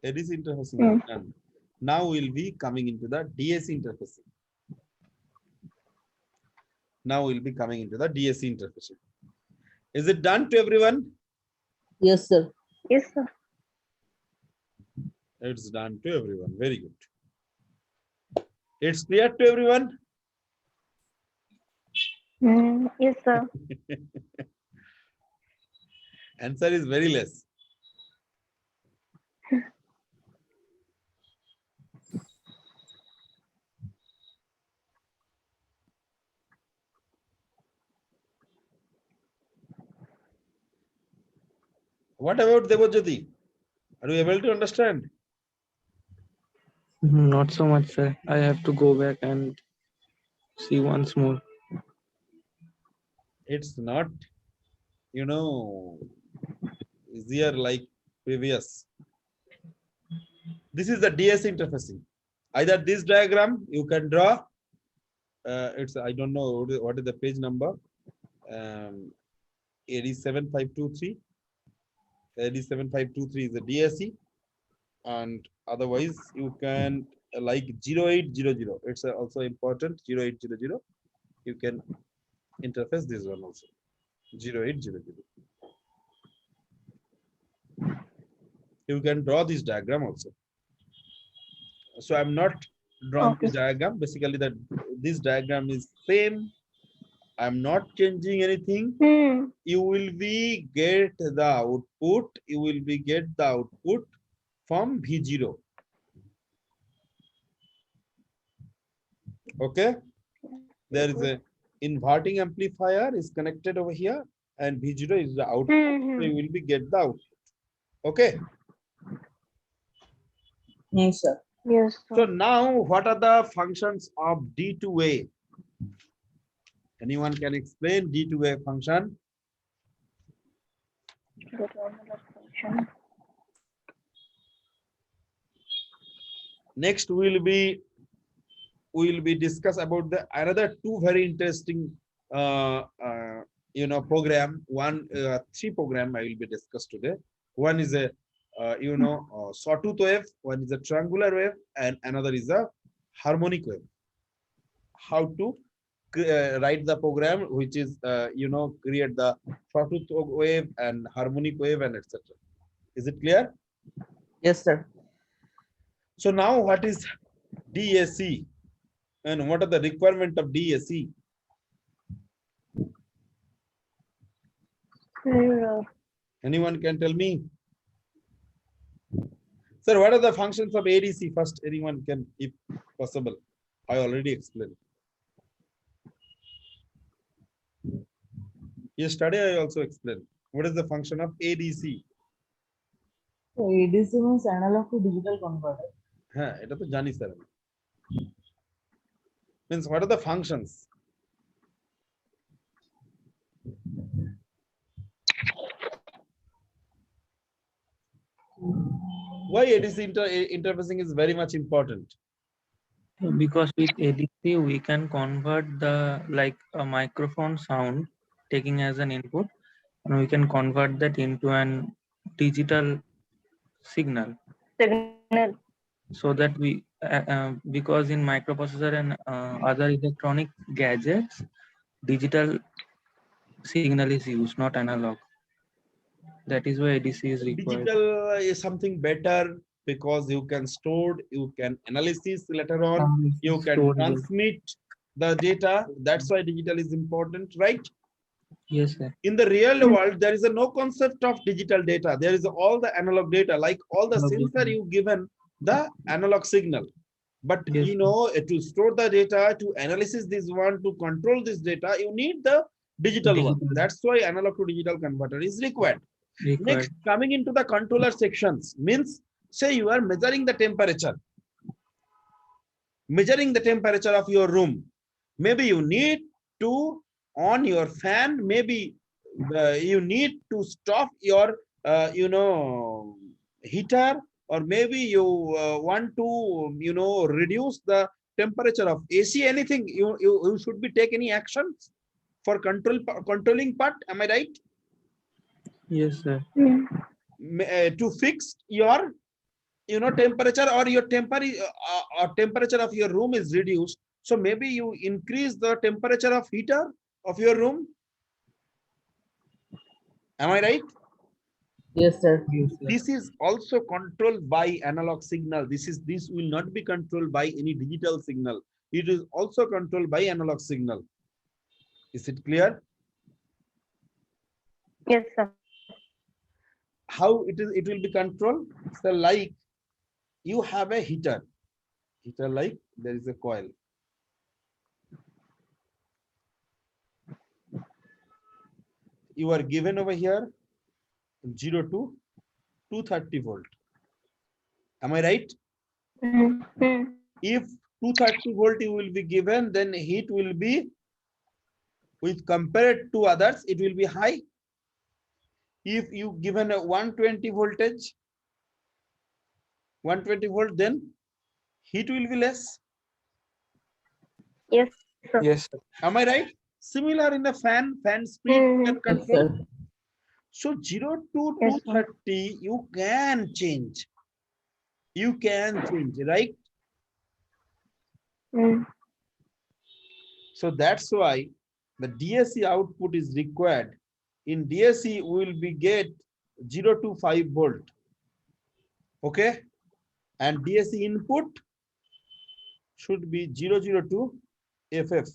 [SPEAKER 1] ADC interfacing
[SPEAKER 3] Hmm.
[SPEAKER 1] is done. Now we'll be coming into the DAC interfacing. Now we'll be coming into the DAC interfacing. Is it done to everyone?
[SPEAKER 2] Yes, sir.
[SPEAKER 3] Yes, sir.
[SPEAKER 1] It's done to everyone. Very good. It's clear to everyone?
[SPEAKER 3] Hmm. Yes, sir.
[SPEAKER 1] Answer is very less. What about Devojyoti? Are you able to understand?
[SPEAKER 4] Not so much, sir. I have to go back and see once more.
[SPEAKER 1] It's not, easier like previous. This is the DAC interfacing. Either this diagram you can draw. It's, I don't know what is the page number. 87523. 87523 is the DAC, and otherwise you can like 0800. It's also important. 0800. You can interface this one also. 0800. You can draw this diagram also. So I'm not drawing
[SPEAKER 3] Okay.
[SPEAKER 1] this diagram. Basically, that this diagram is same. I'm not changing anything.
[SPEAKER 3] Hmm.
[SPEAKER 1] You will be get the output. You will be get the output from V0. Okay. There is a inverting amplifier is connected over here, and V0 is the output.
[SPEAKER 3] Hmm.
[SPEAKER 1] So you will be get the output. Okay.
[SPEAKER 2] Yes, sir.
[SPEAKER 3] Yes,
[SPEAKER 1] So
[SPEAKER 3] sir.
[SPEAKER 1] now, what are the functions of D2A? Anyone can explain D2A function?
[SPEAKER 3] That was the function.
[SPEAKER 1] Next, we will be discuss about the another two very interesting program. One, three program I will be discussed today. One is a sawtooth wave, one is a triangular wave, and another is a harmonic wave. How to write the program which is create the sawtooth wave and harmonic wave and etc. Is it clear?
[SPEAKER 2] Yes, sir.
[SPEAKER 1] So now what is DAC and what are the requirement of DAC?
[SPEAKER 3] Sir,
[SPEAKER 1] Anyone can tell me? Sir, what are the functions of ADC? First, anyone can, if possible. I already explained. Yesterday, I also explained. What is the function of ADC?
[SPEAKER 2] So ADC means analog to digital converter.
[SPEAKER 1] হ্যাঁ, এটা তো জানি sir. Means what are the functions? Why ADC interfacing is very much important?
[SPEAKER 4] Because with ADC we can convert the like a microphone sound taking as an input, and we can convert that into an digital signal,
[SPEAKER 3] Signal.
[SPEAKER 4] so that we because in microprocessor and other electronic gadgets, digital signal is used, not analog. That is why ADC is required.
[SPEAKER 1] Digital is something better because you can store, you can analysis later on, you can
[SPEAKER 4] Store the-
[SPEAKER 1] transmit the data. That's why digital is important, right?
[SPEAKER 4] Yes, sir.
[SPEAKER 1] In the real world, there is no concept of digital data. There is all the analog data, like all the
[SPEAKER 4] Analog
[SPEAKER 1] sensor
[SPEAKER 4] data.
[SPEAKER 1] you given the analog signal. But
[SPEAKER 4] Yes,
[SPEAKER 1] you know, to store the data, to analysis this one, to control this data, you need the digital one.
[SPEAKER 4] Digital.
[SPEAKER 1] That's why analog to digital converter is required.
[SPEAKER 4] Required.
[SPEAKER 1] Next, coming into the controller sections means, say you are measuring the temperature. Measuring the temperature of your room. Maybe you need to on your fan, maybe you need to stop your heater, or maybe you want to reduce the temperature of AC, anything. You should be take any action for controlling part. Am I right?
[SPEAKER 4] Yes, sir.
[SPEAKER 1] To fix your temperature, or your temperature of your room is reduced, so maybe you increase the temperature of heater of your room. Am I right?
[SPEAKER 2] Yes, sir.
[SPEAKER 4] Yes, sir.
[SPEAKER 1] This is also controlled by analog signal. This will not be controlled by any digital signal. It is also controlled by analog signal. Is it clear?
[SPEAKER 3] Yes, sir.
[SPEAKER 1] How it will be controlled? So like you have a heater, like there is a coil. You are given over here 0 to 230 volt. Am I right? If 230 volt you will be given, then heat will be, with compared to others, it will be high. If you given a 120 voltage, 120 volt, then heat will be less.
[SPEAKER 3] Yes, sir.
[SPEAKER 4] Yes, sir.
[SPEAKER 1] Am I right? Similar in the fan speed you can
[SPEAKER 2] Yes,
[SPEAKER 1] control.
[SPEAKER 2] sir.
[SPEAKER 1] So 0 to
[SPEAKER 3] Yes, sir.
[SPEAKER 1] 230 you can change. You can change, right? So that's why the DAC output is required. In DAC, we will be get 0 to 5 volt. Okay. And DAC input should be 0 to FF.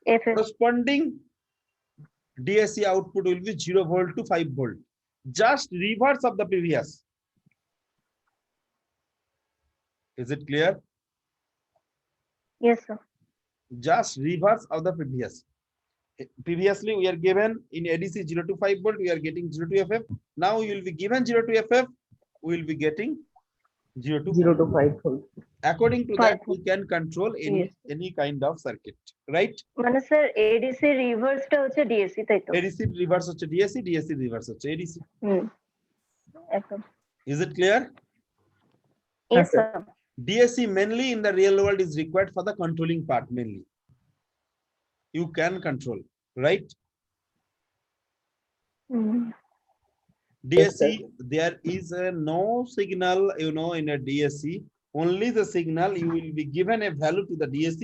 [SPEAKER 1] Corresponding DAC output will be 0 volt to 5 volt. Just reverse of the previous. Is it clear?
[SPEAKER 3] Yes, sir.
[SPEAKER 1] Just reverse of the previous. Previously we are given in ADC 0 to 5 volt, we are getting 0 to FF. Now you will be given 0 to FF, we will be getting 0 to
[SPEAKER 2] 0 to 5 volt.
[SPEAKER 1] According to
[SPEAKER 3] 5
[SPEAKER 1] that, we can control any kind of circuit, right?
[SPEAKER 3] মানে sir ADC রিভার্সটা হচ্ছে DSC তাই তো?
[SPEAKER 1] ADC reverse হচ্ছে DAC, DAC reverse হচ্ছে ADC.
[SPEAKER 3] একদম।
[SPEAKER 1] Is it clear?
[SPEAKER 3] Yes, sir.
[SPEAKER 1] DAC mainly in the real world is required for the controlling part mainly. You can control, right? DAC, there is no signal, in a DAC. Only the signal, you will be given a value to the DAC.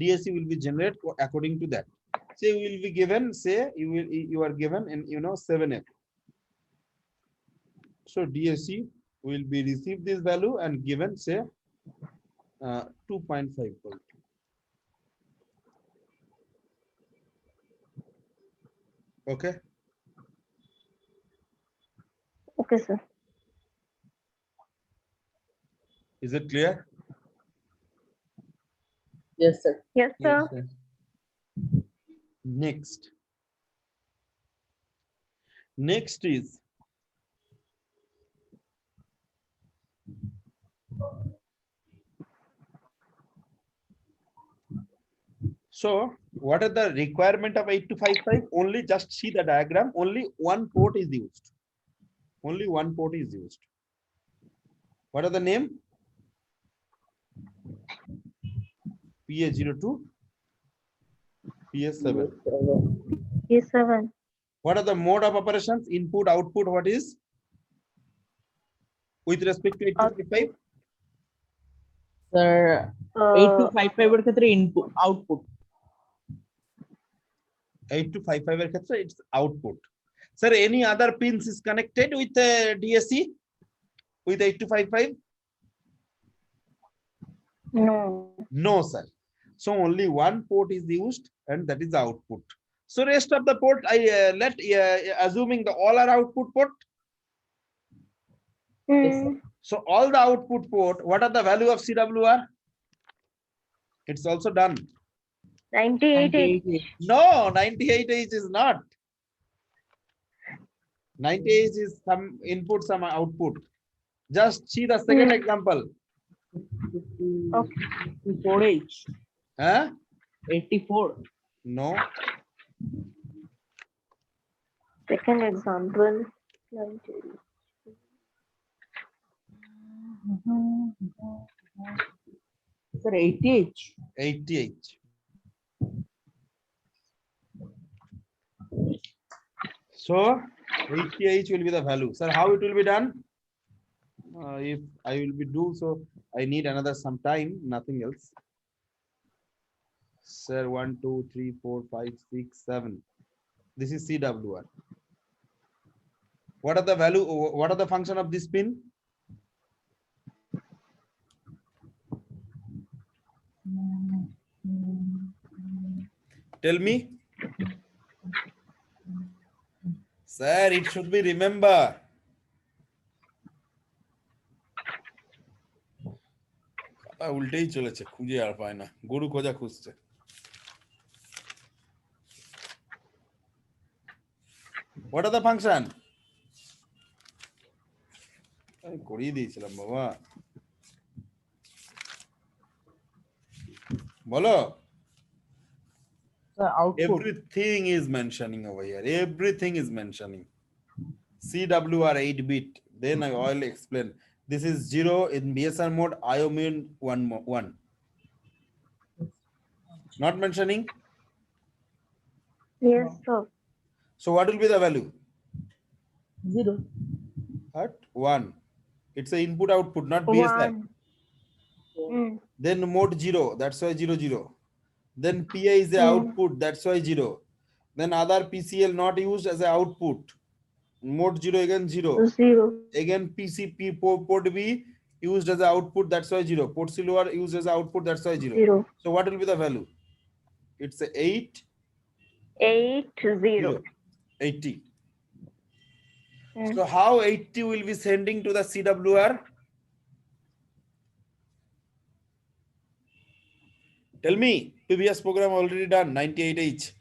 [SPEAKER 1] DAC will be generated according to that. Say you will be given, say you are given in 7F. So DAC will be received this value and given, say 2.5 volt. Okay.
[SPEAKER 3] Okay, sir.
[SPEAKER 1] Is it clear?
[SPEAKER 2] Yes, sir.
[SPEAKER 3] Yes, sir.
[SPEAKER 4] Yes,
[SPEAKER 1] Next. Next is so what are the requirement of 8255? Only just see the diagram. Only one port is used. Only one port is used. What are the name? PA02, PS7.
[SPEAKER 3] P7.
[SPEAKER 1] What are the mode of operations? Input, output, what is? With respect to 8255?
[SPEAKER 2] Sir,
[SPEAKER 3] Uh,
[SPEAKER 2] 8255 এর ক্ষেত্রে input output.
[SPEAKER 1] 8255 এর ক্ষেত্রে it's output. Sir, any other pins is connected with DSC with 8255?
[SPEAKER 3] no.
[SPEAKER 1] No, sir. So only one port is used, and that is the output. So rest of the port, I let assuming the all are output port.
[SPEAKER 2] Yes, sir.
[SPEAKER 3] Hmm.
[SPEAKER 1] So all the output port, what are the value of CWR? It's also done.
[SPEAKER 3] 98.
[SPEAKER 2] 98.
[SPEAKER 1] No, 98H is not. 98H is some input, some output. Just see the second example.
[SPEAKER 3] Okay.
[SPEAKER 2] 84H.
[SPEAKER 1] Huh?
[SPEAKER 2] 84.
[SPEAKER 1] No.
[SPEAKER 3] Second example. 98.
[SPEAKER 2] Sir, 80H.
[SPEAKER 1] 80H. So 80H will be the value. Sir, how it will be done? If I will be do so, I need another some time, nothing else. Sir, 1, 2, 3, 4, 5, 6, 7. This is CWR. What are the value? What are the function of this pin? Tell me. Sir, it should be remember. উল্টেই চলেছে, খুঁজে আর পায় না, গরু খোঁজা খুঁজছে। What are the function? আমি করিয়ে দিয়েছিলাম বাবা, বলো।
[SPEAKER 2] Sir, output.
[SPEAKER 1] Everything is mentioning over here. Everything is mentioning. CWR 8-bit. Then I will explain. This is 0 in BSR mode. IO mean 1. Not mentioning.
[SPEAKER 3] Yes, sir.
[SPEAKER 1] So what will be the value?
[SPEAKER 2] 0.
[SPEAKER 1] At 1. It's a input output, not BSR.
[SPEAKER 3] 1. Hmm.
[SPEAKER 1] Then mode 0. That's why 0 0. Then PA is the output. That's why 0. Then other PCL not used as a output. Mode 0 again 0.
[SPEAKER 3] 0.
[SPEAKER 1] Again PCP port B used as a output. That's why 0. Port C lower used as a output. That's why 0.
[SPEAKER 3] 0.
[SPEAKER 1] So what will be the value? It's a 8
[SPEAKER 3] 8 0.
[SPEAKER 1] 80.
[SPEAKER 3] Hmm.
[SPEAKER 1] So how 80 will be sending to the CWR? Tell me. Previous program already done 98H.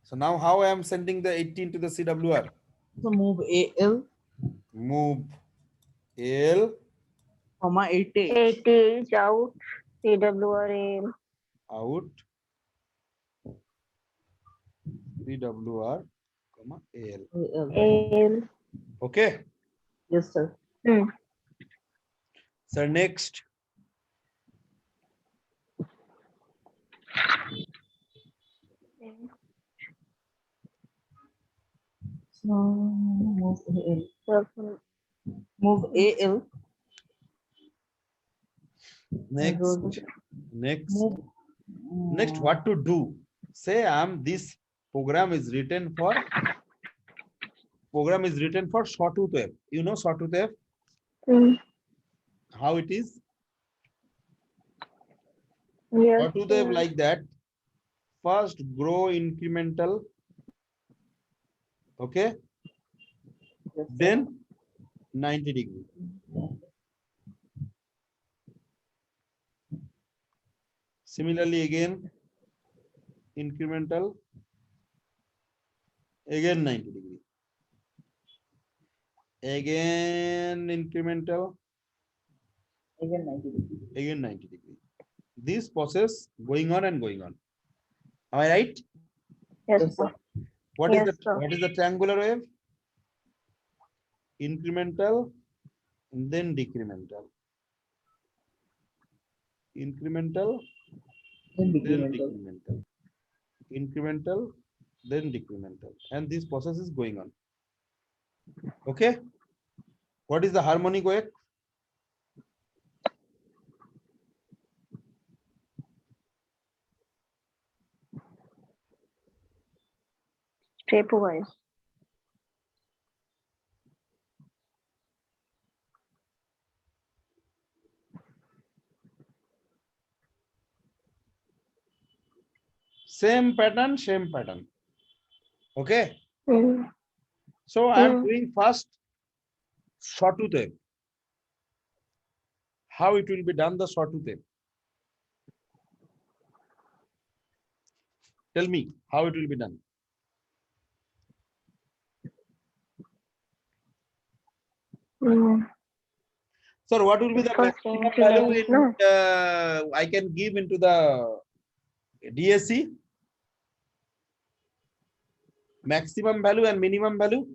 [SPEAKER 1] So now how I am sending the 18 to the CWR?
[SPEAKER 2] So move AL,
[SPEAKER 1] Move L,
[SPEAKER 2] comma 80H.
[SPEAKER 3] 80 out. CWR in.
[SPEAKER 1] out, CWR, comma AL.
[SPEAKER 2] AL.
[SPEAKER 3] AL.
[SPEAKER 1] Okay.
[SPEAKER 2] Yes, sir.
[SPEAKER 3] Hmm.
[SPEAKER 1] So next.
[SPEAKER 2] So move AL.
[SPEAKER 3] Careful.
[SPEAKER 2] Move AL.
[SPEAKER 1] Next.
[SPEAKER 2] Move.
[SPEAKER 1] Next, what to do? Say this program is written for sawtooth wave. You know sawtooth wave?
[SPEAKER 3] Hmm.
[SPEAKER 1] How it is?
[SPEAKER 3] Yes.
[SPEAKER 1] Sawtooth wave like that. First grow incremental. Okay.
[SPEAKER 2] Yes, sir.
[SPEAKER 1] Then 90 degree. Similarly, again, incremental, again 90 degree. Again, incremental,
[SPEAKER 2] Again 90 degree.
[SPEAKER 1] again 90 degree. This process going on and going on. Am I right?
[SPEAKER 3] Yes,
[SPEAKER 2] Yes,
[SPEAKER 3] sir.
[SPEAKER 2] sir.
[SPEAKER 1] What is
[SPEAKER 3] Yes,
[SPEAKER 1] the
[SPEAKER 3] sir.
[SPEAKER 1] what is the triangular wave? Incremental, and then decremental. Incremental,
[SPEAKER 2] Then
[SPEAKER 1] then
[SPEAKER 2] decremental.
[SPEAKER 1] decremental. Incremental, then decremental. And this process is going on. Okay. What is the harmonic wave?
[SPEAKER 3] Stepwise.
[SPEAKER 1] Same pattern, same pattern. Okay.
[SPEAKER 3] Mm.
[SPEAKER 1] So I am
[SPEAKER 3] Mm.
[SPEAKER 1] doing first sawtooth wave. How it will be done, the sawtooth wave? Tell me how it will be done.
[SPEAKER 3] Mm.
[SPEAKER 1] Sir, what will be the
[SPEAKER 3] First
[SPEAKER 1] maximum value
[SPEAKER 3] increment,
[SPEAKER 1] in
[SPEAKER 3] no?
[SPEAKER 1] I can give into the DSC? Maximum value and minimum value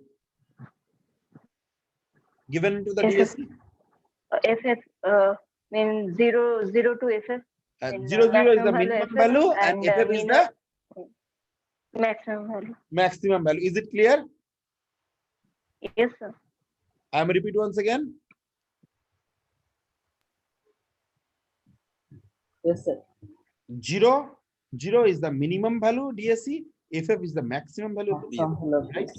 [SPEAKER 1] given into the
[SPEAKER 3] FF,
[SPEAKER 1] DSC?
[SPEAKER 3] FF, mean 0 to FF. In
[SPEAKER 1] 0, 0 is the
[SPEAKER 3] maximum value
[SPEAKER 1] minimum
[SPEAKER 3] FF
[SPEAKER 1] value and
[SPEAKER 3] and
[SPEAKER 1] FF is the
[SPEAKER 3] maximum value.
[SPEAKER 1] maximum value. Is it clear?
[SPEAKER 3] Yes, sir.
[SPEAKER 1] I am repeat once again.
[SPEAKER 2] Yes, sir.
[SPEAKER 1] 0, 0 is the minimum value DSC. FF is the maximum value of the DSC.
[SPEAKER 2] Maximum value.
[SPEAKER 1] Right?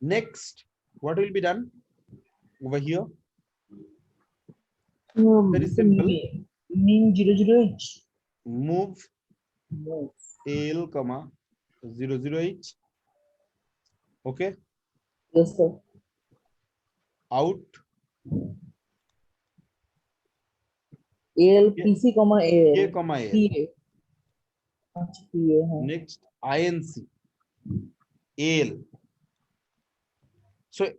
[SPEAKER 1] Next, what will be done over here? Very simple.
[SPEAKER 2] Mean 00H.
[SPEAKER 1] Move
[SPEAKER 2] Move.
[SPEAKER 1] L, 00H. Okay.
[SPEAKER 2] Yes, sir.
[SPEAKER 1] Out.
[SPEAKER 2] AL, PC, AL.
[SPEAKER 1] K, L.
[SPEAKER 2] PA. PA.
[SPEAKER 1] Next, INC. L. So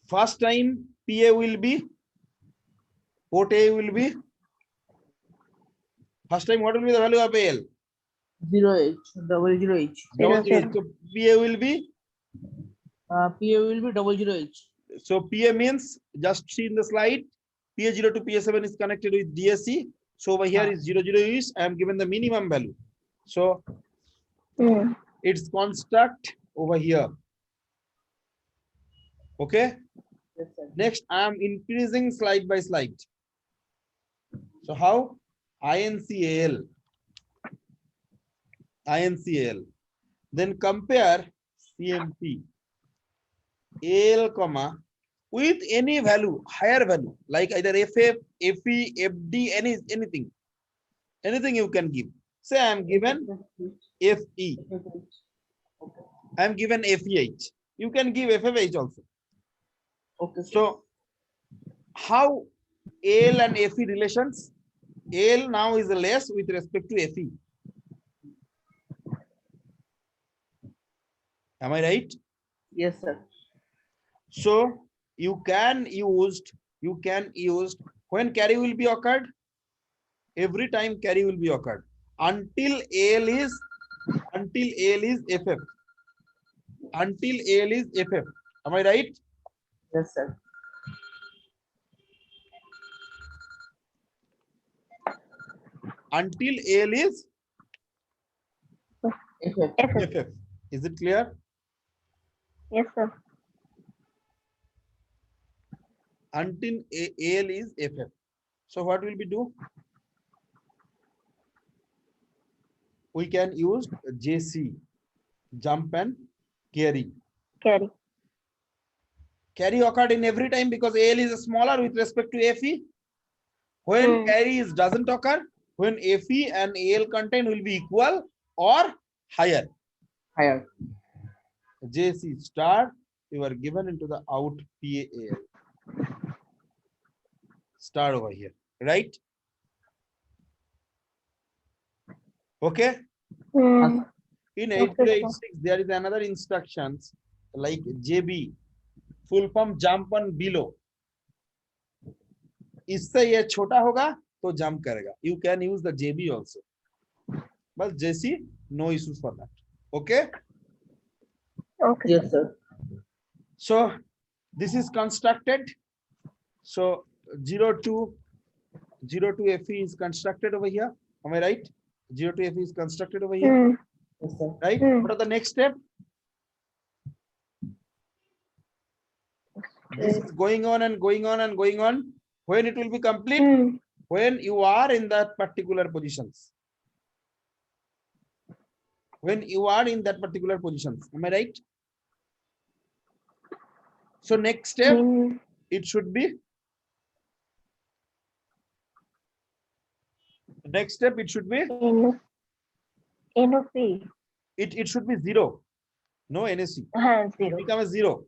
[SPEAKER 1] first time PA will be, port A will be, first time what will be the value of AL?
[SPEAKER 2] 0H. 00H.
[SPEAKER 1] Double
[SPEAKER 3] 0,
[SPEAKER 1] 0. So PA will be,
[SPEAKER 2] PA will be 00H.
[SPEAKER 1] so PA means, just see in the slide, PA0 to PA7 is connected with DSC. So over here is 00 is, I am given the minimum value. So
[SPEAKER 3] Mm.
[SPEAKER 1] its construct over here. Okay.
[SPEAKER 2] Yes, sir.
[SPEAKER 1] Next, I am increasing slide by slide. So how? INCAL. INCAL. Then compare CMP. AL, with any value, higher value, like either FF, FE, FD, anything. Anything you can give. Say I am given FE. I am given FEH. You can give FFH also.
[SPEAKER 2] Okay, sir.
[SPEAKER 1] So how AL and FE relations? AL now is less with respect to FE. Am I right?
[SPEAKER 2] Yes, sir.
[SPEAKER 1] So you can use when carry will be occurred. Every time carry will be occurred until AL is FF. Until AL is FF. Am I right?
[SPEAKER 2] Yes, sir.
[SPEAKER 1] Until AL is
[SPEAKER 2] FF.
[SPEAKER 3] FF.
[SPEAKER 1] FF. Is it clear?
[SPEAKER 3] Yes, sir.
[SPEAKER 1] Until AL is FF. So what will we do? We can use JC, jump and carry.
[SPEAKER 3] Carry.
[SPEAKER 1] Carry occurred in every time because AL is smaller with respect to FE. When carry doesn't occur, when FE and AL content will be equal or higher.
[SPEAKER 2] Higher.
[SPEAKER 1] JC star, you are given into the out PAL. Star over here. right? Okay.
[SPEAKER 3] Hmm.
[SPEAKER 1] In
[SPEAKER 3] Okay,
[SPEAKER 1] 8086, there is another instructions like JB, full form jump on below. इससे ये छोटा होगा तो jump करेगा. You can use the JB also. But JC, no issues for that. Okay.
[SPEAKER 3] Okay.
[SPEAKER 2] Yes, sir.
[SPEAKER 1] So this is constructed. So 02 FE is constructed over here. Am I right? 02 FE is constructed over here,
[SPEAKER 3] Hmm.
[SPEAKER 2] Yes, sir.
[SPEAKER 1] right? What are the next step? This is going on and going on and going on. When it will be complete?
[SPEAKER 3] Hmm.
[SPEAKER 1] When you are in that particular positions. When you are in that particular positions. Am I right? So next step,
[SPEAKER 3] In
[SPEAKER 1] it should be. Next step, it should be.
[SPEAKER 3] NOP.
[SPEAKER 1] It should be 0. No NSC. It
[SPEAKER 3] Zero.
[SPEAKER 1] become a 0.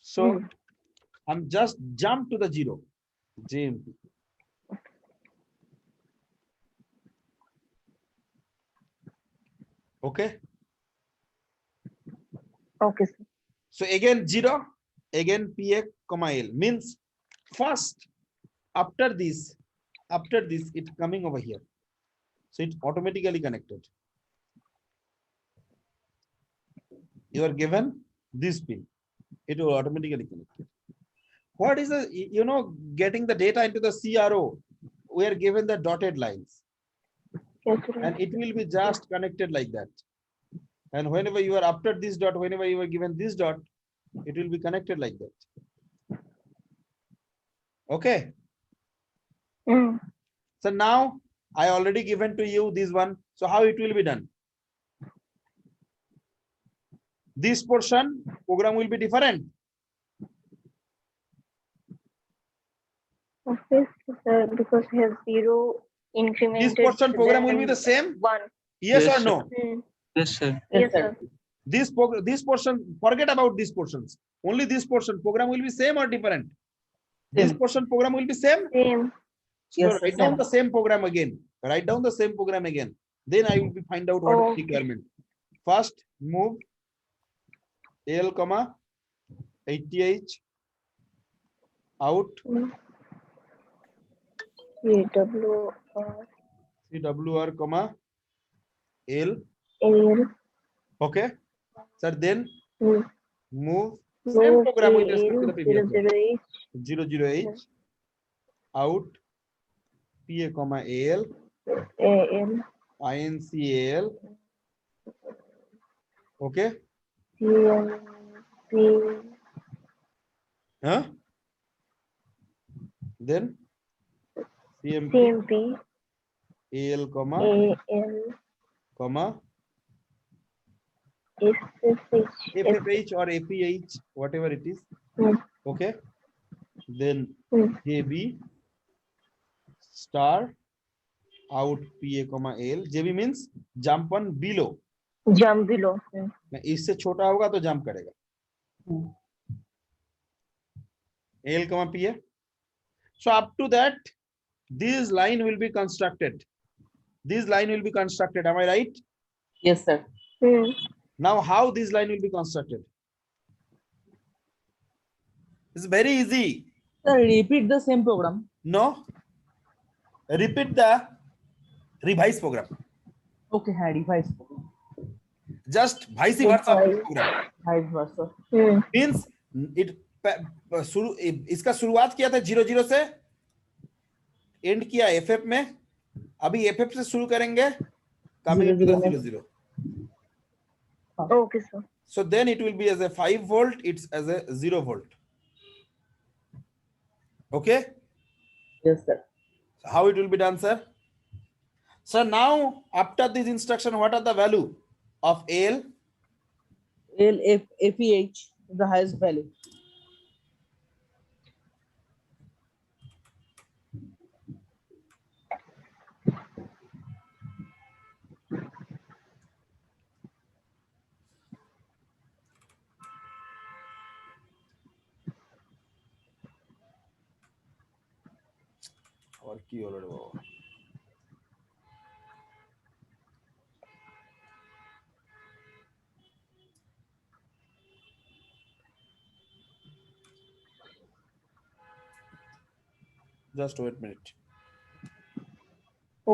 [SPEAKER 1] So
[SPEAKER 3] Hmm.
[SPEAKER 1] I'm just jump to the 0. JMP. Okay.
[SPEAKER 3] Okay, sir.
[SPEAKER 1] So again 0, again PA, comma L means first after this it coming over here. So it's automatically connected. You are given this pin, it will automatically connect. What is the, getting the data into the CRO? We are given the dotted lines
[SPEAKER 3] Yes, sir.
[SPEAKER 1] and it will be just connected like that. And whenever you are after this dot, whenever you are given this dot, it will be connected like that. Okay.
[SPEAKER 3] Hmm.
[SPEAKER 1] So now I already given to you this one. So how it will be done? This portion program will be different.
[SPEAKER 3] Okay, sir. Because we have zero incremented.
[SPEAKER 1] This portion program will be
[SPEAKER 3] then
[SPEAKER 1] the same.
[SPEAKER 3] One.
[SPEAKER 1] Yes
[SPEAKER 4] Yes,
[SPEAKER 1] or
[SPEAKER 4] sir.
[SPEAKER 1] no?
[SPEAKER 3] Hmm.
[SPEAKER 4] Yes, sir.
[SPEAKER 3] Yes, sir.
[SPEAKER 1] This portion, forget about these portions. Only this portion program will be same or different. This
[SPEAKER 2] Same.
[SPEAKER 1] portion program will be same.
[SPEAKER 3] Same.
[SPEAKER 1] So
[SPEAKER 2] Yes,
[SPEAKER 1] write
[SPEAKER 2] sir,
[SPEAKER 1] down
[SPEAKER 2] same.
[SPEAKER 1] the same program again. Write down the same program again. Then I will be find out what is
[SPEAKER 3] Oh.
[SPEAKER 1] the requirement. First move L comma 80H out
[SPEAKER 3] CWR.
[SPEAKER 1] CWR comma L.
[SPEAKER 3] L.
[SPEAKER 1] Okay. Sir, then
[SPEAKER 3] Hmm.
[SPEAKER 1] move same program with respect to the previous one.
[SPEAKER 3] 008.
[SPEAKER 1] 00H out PA comma AL
[SPEAKER 3] AL.
[SPEAKER 1] INCAL. Okay.
[SPEAKER 3] CMP.
[SPEAKER 1] Huh? Then CMP
[SPEAKER 3] CMP.
[SPEAKER 1] AL comma
[SPEAKER 3] AL.
[SPEAKER 1] comma
[SPEAKER 3] SSH.
[SPEAKER 1] FFH or APH, whatever it is.
[SPEAKER 3] Hmm.
[SPEAKER 1] Okay. Then
[SPEAKER 3] Hmm.
[SPEAKER 1] JB star out PA comma L. JB means jump on below.
[SPEAKER 3] Jump below. Hmm.
[SPEAKER 1] इससे छोटा होगा तो jump करेगा. L comma PA. So up to that, this line will be constructed. This line will be constructed. Am I right?
[SPEAKER 2] Yes, sir.
[SPEAKER 3] Hmm.
[SPEAKER 1] Now, how this line will be constructed? It's very easy.
[SPEAKER 2] Sir, repeat the same program.
[SPEAKER 1] No. Repeat the revised program.
[SPEAKER 2] Okay, had device program.
[SPEAKER 1] Just vice versa program.
[SPEAKER 2] Vice versa.
[SPEAKER 3] Hmm.
[SPEAKER 1] Means it इसका शुरुआत किया था 00 से, and किया FF में, अभी FF से शुरू करेंगे, coming into the 00.
[SPEAKER 3] Okay, sir.
[SPEAKER 1] So then it will be as a 5 volt, it's as a 0 volt. Okay.
[SPEAKER 2] Yes, sir.
[SPEAKER 1] So how it will be done, sir? So now after this instruction, what are the value of AL?
[SPEAKER 2] FEH, the highest value.
[SPEAKER 1] और की হলো রে বাবা just wait minute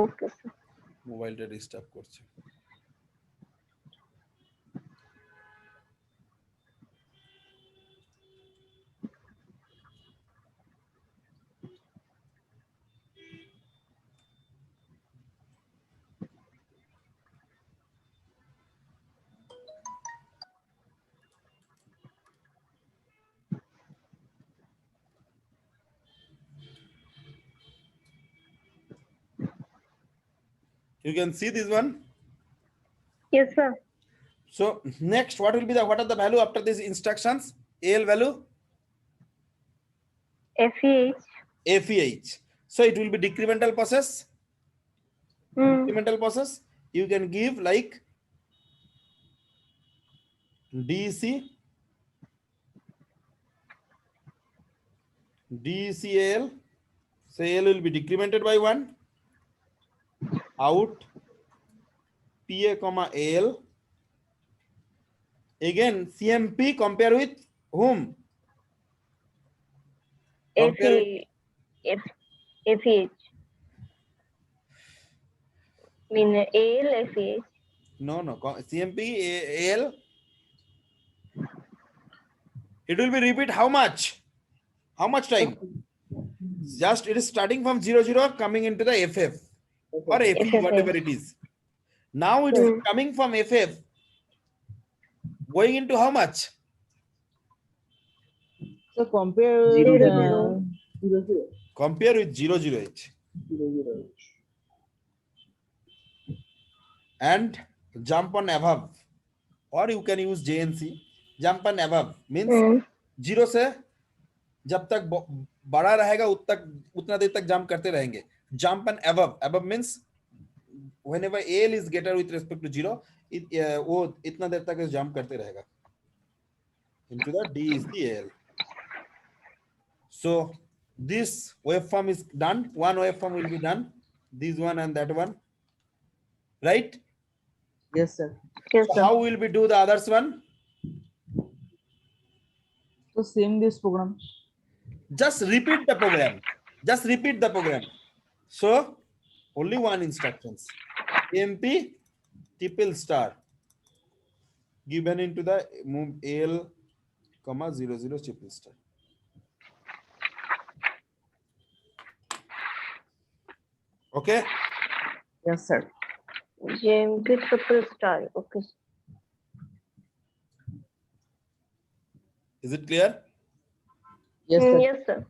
[SPEAKER 3] Okay, sir.
[SPEAKER 1] মোবাইলটা disturb করছে You can see this one.
[SPEAKER 3] Yes, sir.
[SPEAKER 1] So next, what will be the, what are the value after these instructions? AL value,
[SPEAKER 3] FEH.
[SPEAKER 1] FEH. So it will be decremental process. Decremental process. You can give like DC, DCAL. So AL will be decremented by 1. Out PA comma AL. Again CMP compare with whom? Compare with,
[SPEAKER 3] FEH. Mean AL, FEH.
[SPEAKER 1] no, CMP AL. It will be repeat how much? How much time? Just it is starting from 0 coming into the FF or FE,
[SPEAKER 3] FFH.
[SPEAKER 1] whatever it is. Now it is coming from FF going into how much?
[SPEAKER 2] So compare with
[SPEAKER 3] 0,
[SPEAKER 2] 0,
[SPEAKER 1] Compare with 00H
[SPEAKER 2] 0.
[SPEAKER 1] and jump on above, or you can use JNC. Jump on above means 0 से जब तक बड़ा रहेगा उतना देर तक jump करते रहेंगे. Jump on above. Above means whenever AL is greater with respect to 0, वो इतना देर तक जंप करते रहेगा into the DCAL. So this waveform is done. One waveform will be done. This one and that one, right?
[SPEAKER 2] Yes, sir.
[SPEAKER 3] yes,
[SPEAKER 1] So
[SPEAKER 3] sir.
[SPEAKER 1] how will we do the others one?
[SPEAKER 2] So same this program.
[SPEAKER 1] Just repeat the program. Just repeat the program. So only one instructions. AMP triple star given into the move AL comma 00 triple star. Okay.
[SPEAKER 2] Yes, sir.
[SPEAKER 3] JMP triple star. Okay.
[SPEAKER 1] Is it clear?
[SPEAKER 2] Yes, sir.
[SPEAKER 3] Yes, sir.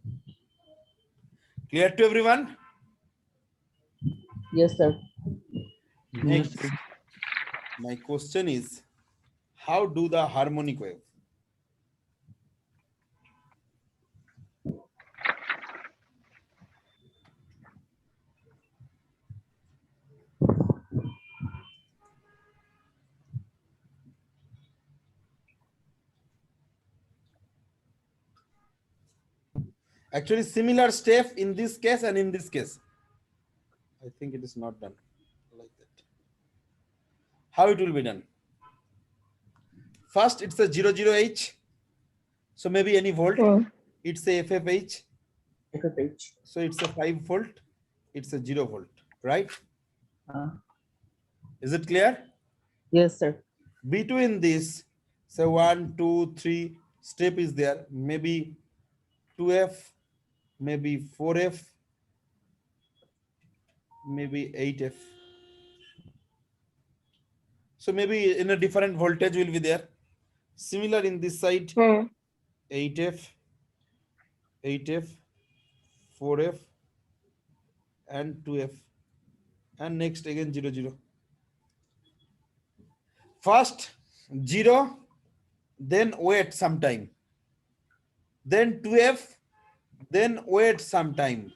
[SPEAKER 1] Clear to everyone?
[SPEAKER 2] Yes, sir.
[SPEAKER 1] Next, my question is, how do the harmonic wave? Actually, similar step in this case and in this case. I think it is not done like that. How it will be done? First, it's a 00H. So maybe any volt. It's a FFH.
[SPEAKER 2] FFH.
[SPEAKER 1] So it's a 5 volt. It's a 0 volt, right? Is it clear?
[SPEAKER 2] Yes, sir.
[SPEAKER 1] Between this, say 1, 2, 3 step is there. Maybe 2F, maybe 4F, maybe 8F. So maybe in a different voltage will be there. Similar in this side, 8F, 8F, 4F, and 2F. And next again 0, 0. First 0, then wait some time. Then 2F, then wait some time.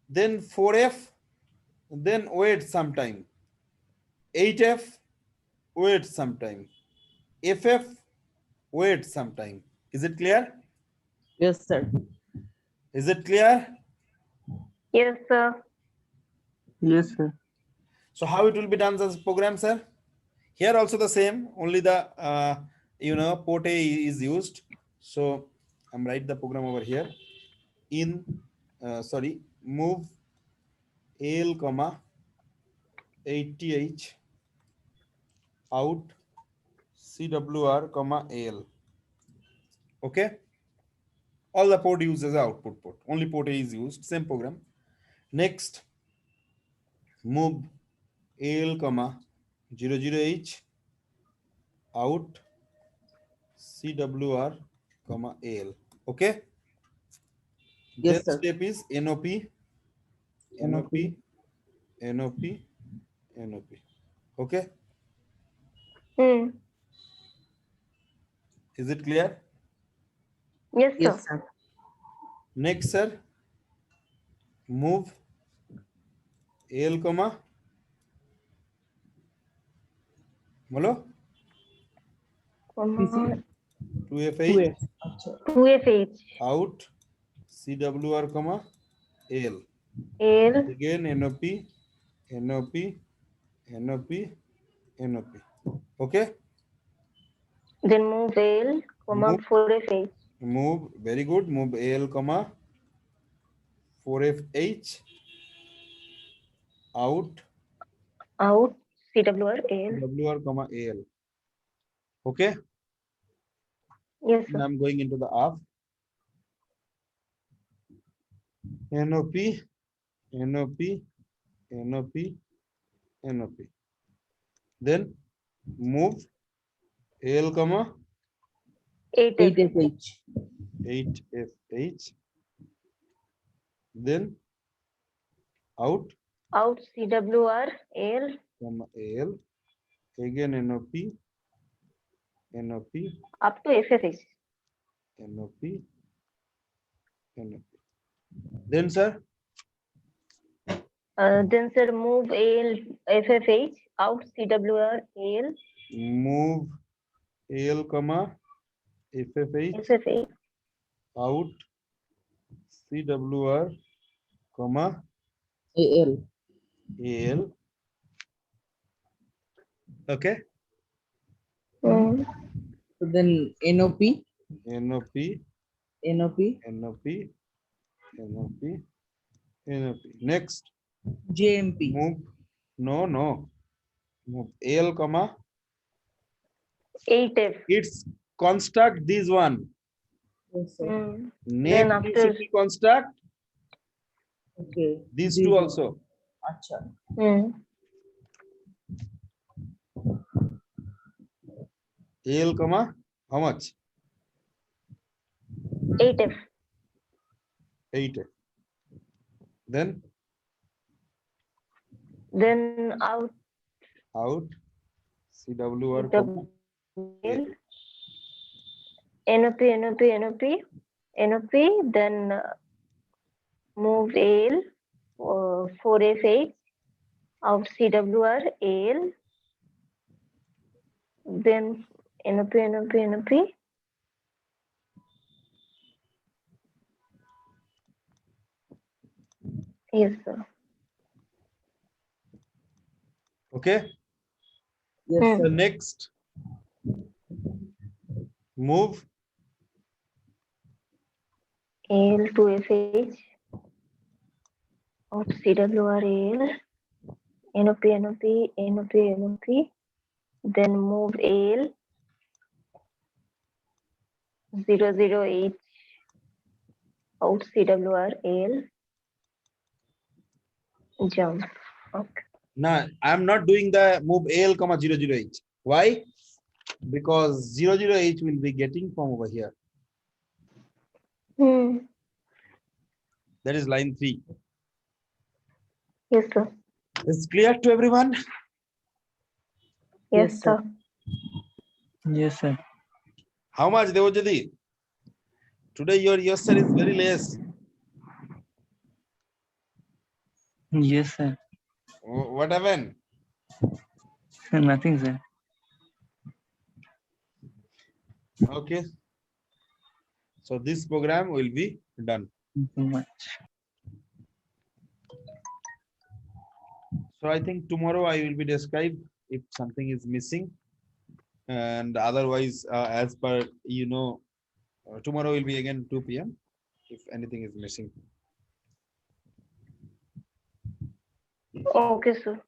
[SPEAKER 1] Then 4F, then wait some time. 8F, wait some time. FF, wait some time. Is it clear?
[SPEAKER 2] Yes, sir.
[SPEAKER 1] Is it clear?
[SPEAKER 3] Yes, sir.
[SPEAKER 4] Yes, sir.
[SPEAKER 1] So how it will be done as program, sir? Here also the same, only the port A is used. So I'm write the program over here. In move AL comma 80H out CWR comma AL. Okay. All the port uses output port. Only port A is used. Same program. Next, move AL comma 00H out CWR comma AL. Okay. Then
[SPEAKER 2] Yes, sir.
[SPEAKER 1] step is NOP, NOP,
[SPEAKER 2] NOP.
[SPEAKER 1] NOP, NOP. Okay.
[SPEAKER 3] Hmm.
[SPEAKER 1] Is it clear?
[SPEAKER 3] Yes, sir.
[SPEAKER 2] Yes, sir.
[SPEAKER 1] Next, sir, move AL comma बोलो
[SPEAKER 3] Comma
[SPEAKER 1] 2FH
[SPEAKER 2] 2F. अच्छा.
[SPEAKER 3] 2FH.
[SPEAKER 1] out CWR comma AL.
[SPEAKER 3] AL.
[SPEAKER 1] Again NOP, NOP, NOP, NOP. Okay.
[SPEAKER 3] Then move AL, comma
[SPEAKER 1] Move,
[SPEAKER 3] 4FH.
[SPEAKER 1] move. Very good. Move AL comma 4FH out
[SPEAKER 3] Out CWR AL.
[SPEAKER 1] CWR comma AL. Okay.
[SPEAKER 3] Yes,
[SPEAKER 1] And
[SPEAKER 3] sir.
[SPEAKER 1] I'm going into the off. NOP, NOP, NOP, NOP. Then move AL comma
[SPEAKER 3] 8F.
[SPEAKER 2] 8FH.
[SPEAKER 1] 8FH. Then out
[SPEAKER 3] Out CWR AL.
[SPEAKER 1] comma AL. Again NOP, NOP,
[SPEAKER 3] Up to FFH.
[SPEAKER 1] NOP, NOP. Then sir,
[SPEAKER 3] Then sir, move AL FFH out CWR AL
[SPEAKER 1] move AL comma FFH
[SPEAKER 3] FFH.
[SPEAKER 1] out CWR comma
[SPEAKER 2] AL.
[SPEAKER 1] AL. Okay.
[SPEAKER 3] Hmm.
[SPEAKER 2] So then NOP,
[SPEAKER 1] NOP,
[SPEAKER 2] NOP,
[SPEAKER 1] NOP, NOP, NOP. Next,
[SPEAKER 2] JMP.
[SPEAKER 1] move. No. Move AL comma.
[SPEAKER 3] 8F.
[SPEAKER 1] It's construct this one.
[SPEAKER 2] Yes, sir.
[SPEAKER 3] Hmm.
[SPEAKER 1] Next,
[SPEAKER 3] Then
[SPEAKER 1] you
[SPEAKER 3] after.
[SPEAKER 1] should be construct
[SPEAKER 2] Okay.
[SPEAKER 1] these two also.
[SPEAKER 2] Acha.
[SPEAKER 3] Hmm.
[SPEAKER 1] AL comma. How much?
[SPEAKER 3] 8F.
[SPEAKER 1] 8. Then
[SPEAKER 3] Out
[SPEAKER 1] out CWR comma
[SPEAKER 3] AL.
[SPEAKER 1] AL.
[SPEAKER 3] NOP, NOP, NOP, NOP, then move AL, 4FH, out CWR AL, then NOP, NOP, NOP. Yes, sir.
[SPEAKER 1] Okay.
[SPEAKER 2] Yes,
[SPEAKER 3] Hmm.
[SPEAKER 1] The
[SPEAKER 2] sir.
[SPEAKER 1] next, move
[SPEAKER 3] AL, 2FH, out CWR AL, NOP, NOP, NOP, NOP, then move AL, 008, out CWR AL, jump. Okay.
[SPEAKER 1] now. I'm not doing the move AL comma 00H. Why? Because 00H will be getting from over here.
[SPEAKER 3] Hmm.
[SPEAKER 1] That is line 3.
[SPEAKER 3] Yes, sir.
[SPEAKER 1] It's clear to everyone?
[SPEAKER 3] Yes,
[SPEAKER 2] Yes,
[SPEAKER 3] sir.
[SPEAKER 4] Yes, sir.
[SPEAKER 1] How much, Devojadi? Today your yourself is very less.
[SPEAKER 4] Yes, sir.
[SPEAKER 1] What happened?
[SPEAKER 4] Nothing, sir.
[SPEAKER 1] Okay. So this program will be done.
[SPEAKER 4] Nothing much.
[SPEAKER 1] So I think tomorrow I will be describe if something is missing, and otherwise, as per tomorrow will be again 2 p.m. if anything is missing.
[SPEAKER 3] Okay, sir.